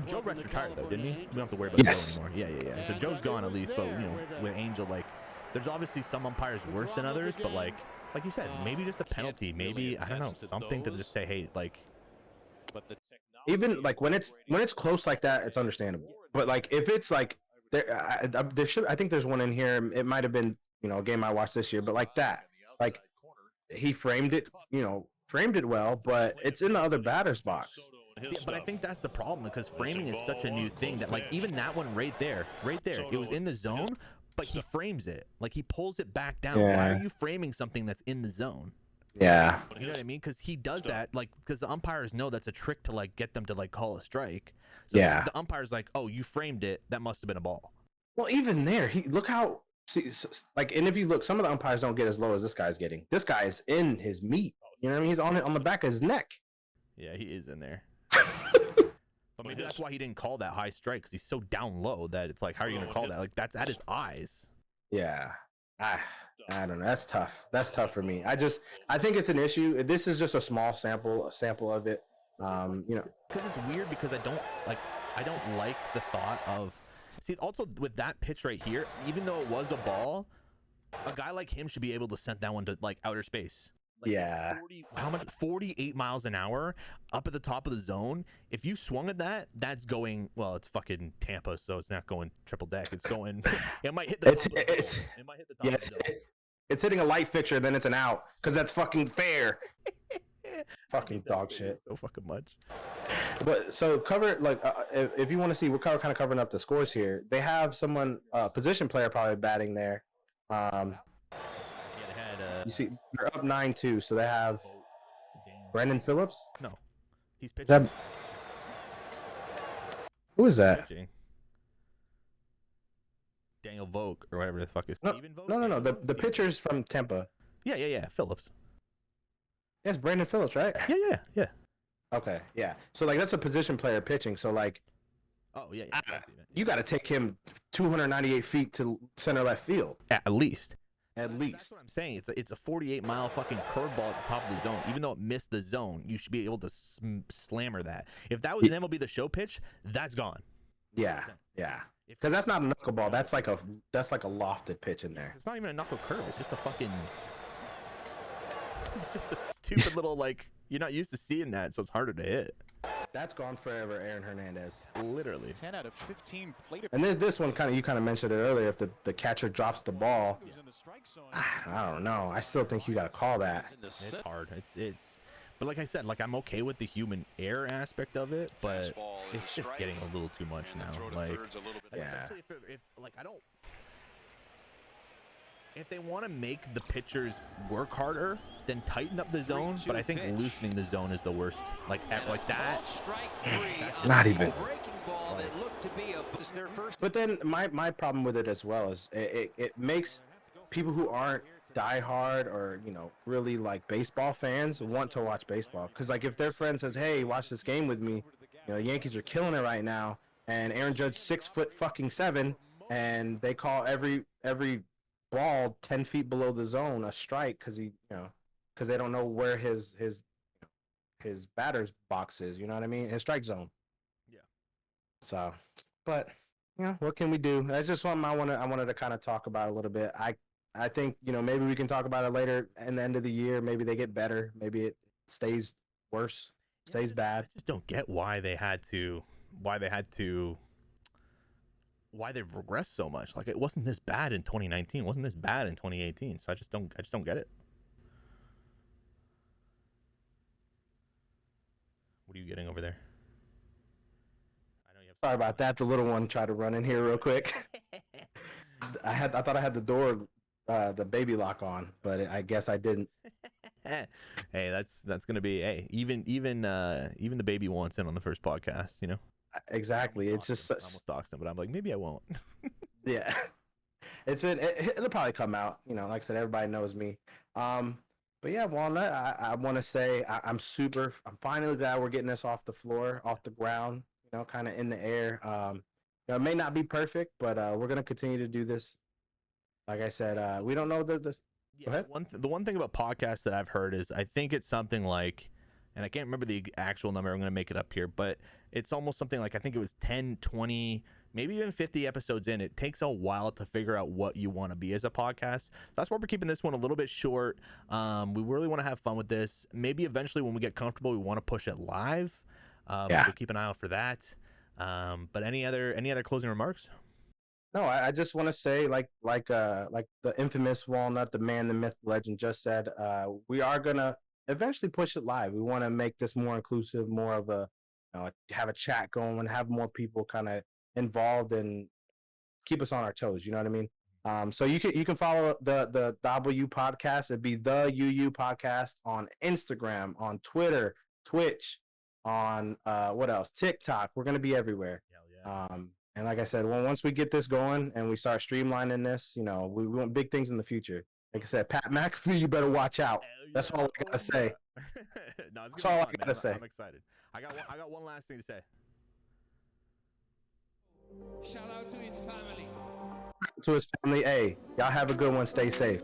Speaker 2: Joe Rex retired though, didn't he? We don't have to worry about
Speaker 1: Yes.
Speaker 2: Joe anymore. Yeah. So Joe's gone at least, but you know, with Angel, like, there's obviously some umpires worse than others, but like you said, maybe just a penalty, maybe I don't know, something to just say, hey, like,
Speaker 1: Even like when it's close like that, it's understandable. But like if it's like there should, I think there's one in here. It might have been, you know, a game I watched this year, but like that, like he framed it, you know, framed it well, but it's in the other batter's box.
Speaker 2: see, but I think that's the problem, because framing is such a new thing that like even that one right there, it was in the zone, but he frames it, like he pulls it back down. Why
Speaker 1: Yeah.
Speaker 2: are you framing something that's in the zone?
Speaker 1: Yeah.
Speaker 2: You know what I mean? Because he does that, like, because the umpires know that's a trick to like get them to like call a strike. So
Speaker 1: Yeah.
Speaker 2: the umpire's like, oh, you framed it, that must have been a ball.
Speaker 1: Well, even there, he look how like, and if you look, some of the umpires don't get as low as this guy's getting. This guy is in his meat. You know what I mean? He's on the back of his neck.
Speaker 2: Yeah, he is in there. But maybe that's why he didn't call that high strike, because he's so down low that it's like, how are you going to call that? Like, that's at his eyes.
Speaker 1: Yeah. I don't know. That's tough. That's tough for me. I think it's an issue. This is just a small sample of it. You know,
Speaker 2: Because it's weird, because I don't like the thought of, see, also with that pitch right here, even though it was a ball, a guy like him should be able to send that one to like outer space. Like,
Speaker 1: Yeah.
Speaker 2: 48 miles an hour up at the top of the zone. If you swung at that, that's going, well, it's fucking Tampa, so it's not going triple deck. It's going, it might hit the top of the zone. It might hit the top of the
Speaker 1: yes,
Speaker 2: zone.
Speaker 1: it's hitting a light fixture, then it's an out because that's fucking fair. Fucking dog
Speaker 2: That's
Speaker 1: shit.
Speaker 2: so fucking much.
Speaker 1: But so cover like if you want to see, we're kind of covering up the scores here. They have someone, position player probably batting there.
Speaker 2: Yeah, they had
Speaker 1: You see, they're up 9-2, so they have Brandon Phillips.
Speaker 2: No, he's
Speaker 1: Is
Speaker 2: pitching.
Speaker 1: that, who is that?
Speaker 2: pitching. Daniel Vogt or whatever the fuck is
Speaker 1: No,
Speaker 2: Steven Vogt?
Speaker 1: no. The pitcher's from Tampa.
Speaker 2: Yeah. Phillips.
Speaker 1: Yes, Brandon Phillips, right?
Speaker 2: Yeah.
Speaker 1: Okay, yeah. So like that's a position player pitching. So like
Speaker 2: Oh yeah.
Speaker 1: you got to take him 298 feet to center left field
Speaker 2: At least.
Speaker 1: at
Speaker 2: That's
Speaker 1: least.
Speaker 2: what I'm saying. It's a 48-mile fucking curveball at the top of the zone. Even though it missed the zone, you should be able to slammer that. If that was an MLB The Show pitch, that's gone.
Speaker 1: Yeah. Because that's not a knuckleball. That's like a lofted pitch in there.
Speaker 2: It's not even a knuckle curve. It's just a fucking. It's just a stupid little, like, you're not used to seeing that, so it's harder to hit.
Speaker 1: That's gone forever, Aaron Hernandez.
Speaker 2: Literally.
Speaker 4: 10 out of 15 plate
Speaker 1: And this one you kind of mentioned it earlier. If the catcher drops the ball,
Speaker 4: in the strike zone.
Speaker 1: I don't know. I still think you got to call that.
Speaker 2: It's hard. It's. But like I said, like I'm okay with the human error aspect of it, but it's just getting a little too much now. Like,
Speaker 1: Yeah.
Speaker 2: especially if like I don't. If they want to make the pitchers work harder, then tighten up the zone. But I think loosening the zone is the worst. Like that.
Speaker 1: Not even. But then my problem with it as well is it makes people who aren't diehard or really like baseball fans want to watch baseball, because like if their friend says, hey, watch this game with me, the Yankees are killing it right now, and Aaron Judge 6'7", and they call every ball 10 feet below the zone a strike because because they don't know where his batter's box is, you know what I mean, his strike zone.
Speaker 2: Yeah.
Speaker 1: So, but what can we do? That's just something I wanted to kind of talk about a little bit. I think maybe we can talk about it later in the end of the year. Maybe they get better. Maybe it stays worse, stays bad.
Speaker 2: I just don't get why they've regressed so much. Like, it wasn't this bad in 2019. It wasn't this bad in 2018. So I just don't get it. are you getting over there? I know you have.
Speaker 1: Sorry about that. The little one tried to run in here real quick. I thought I had the door, the baby lock on, but I guess I didn't.
Speaker 2: Hey, that's gonna be even the baby wants in on the first podcast, you know.
Speaker 1: Exactly. It's just
Speaker 2: I almost doxed him, but I'm like, maybe I won't.
Speaker 1: yeah. It'll probably come out. You know, like I said, everybody knows me. But yeah, Walnut, I want to say I'm finally glad we're getting this off the floor, off the ground, you know, kind of in the air. You know, it may not be perfect, but we're going to continue to do this. Like I said, we don't know this. Go ahead.
Speaker 2: The one thing about podcasts that I've heard is I think it's something like, and I can't remember the actual number, I'm going to make it up here, but it's almost something like, I think it was 10, 20, maybe even 50 episodes in. It takes a while to figure out what you want to be as a podcast. So that's why we're keeping this one a little bit short. We really want to have fun with this. Maybe eventually when we get comfortable, we want to push it live. So keep an eye out for that. But any other closing remarks?
Speaker 1: No, I just want to say, like the infamous Walnut, the man, the myth, legend just said, we are gonna eventually push it live. We want to make this more inclusive, more of a, you know, have a chat going, have more people kind of involved and keep us on our toes. You know what I mean? So you can follow the W podcast. It'd be the UU podcast on Instagram, on Twitter, Twitch, on what else? TikTok. We're gonna be everywhere. And like I said, once we get this going and we start streamlining this, you know, we want big things in the future. Like I said, Pat McAfee, you better watch out. That's all I gotta say.
Speaker 2: No,
Speaker 1: That's all I gotta say.
Speaker 2: I'm excited. I got one last thing to say.
Speaker 4: Shout out to his family.
Speaker 1: To his family, hey, y'all have a good one. Stay safe.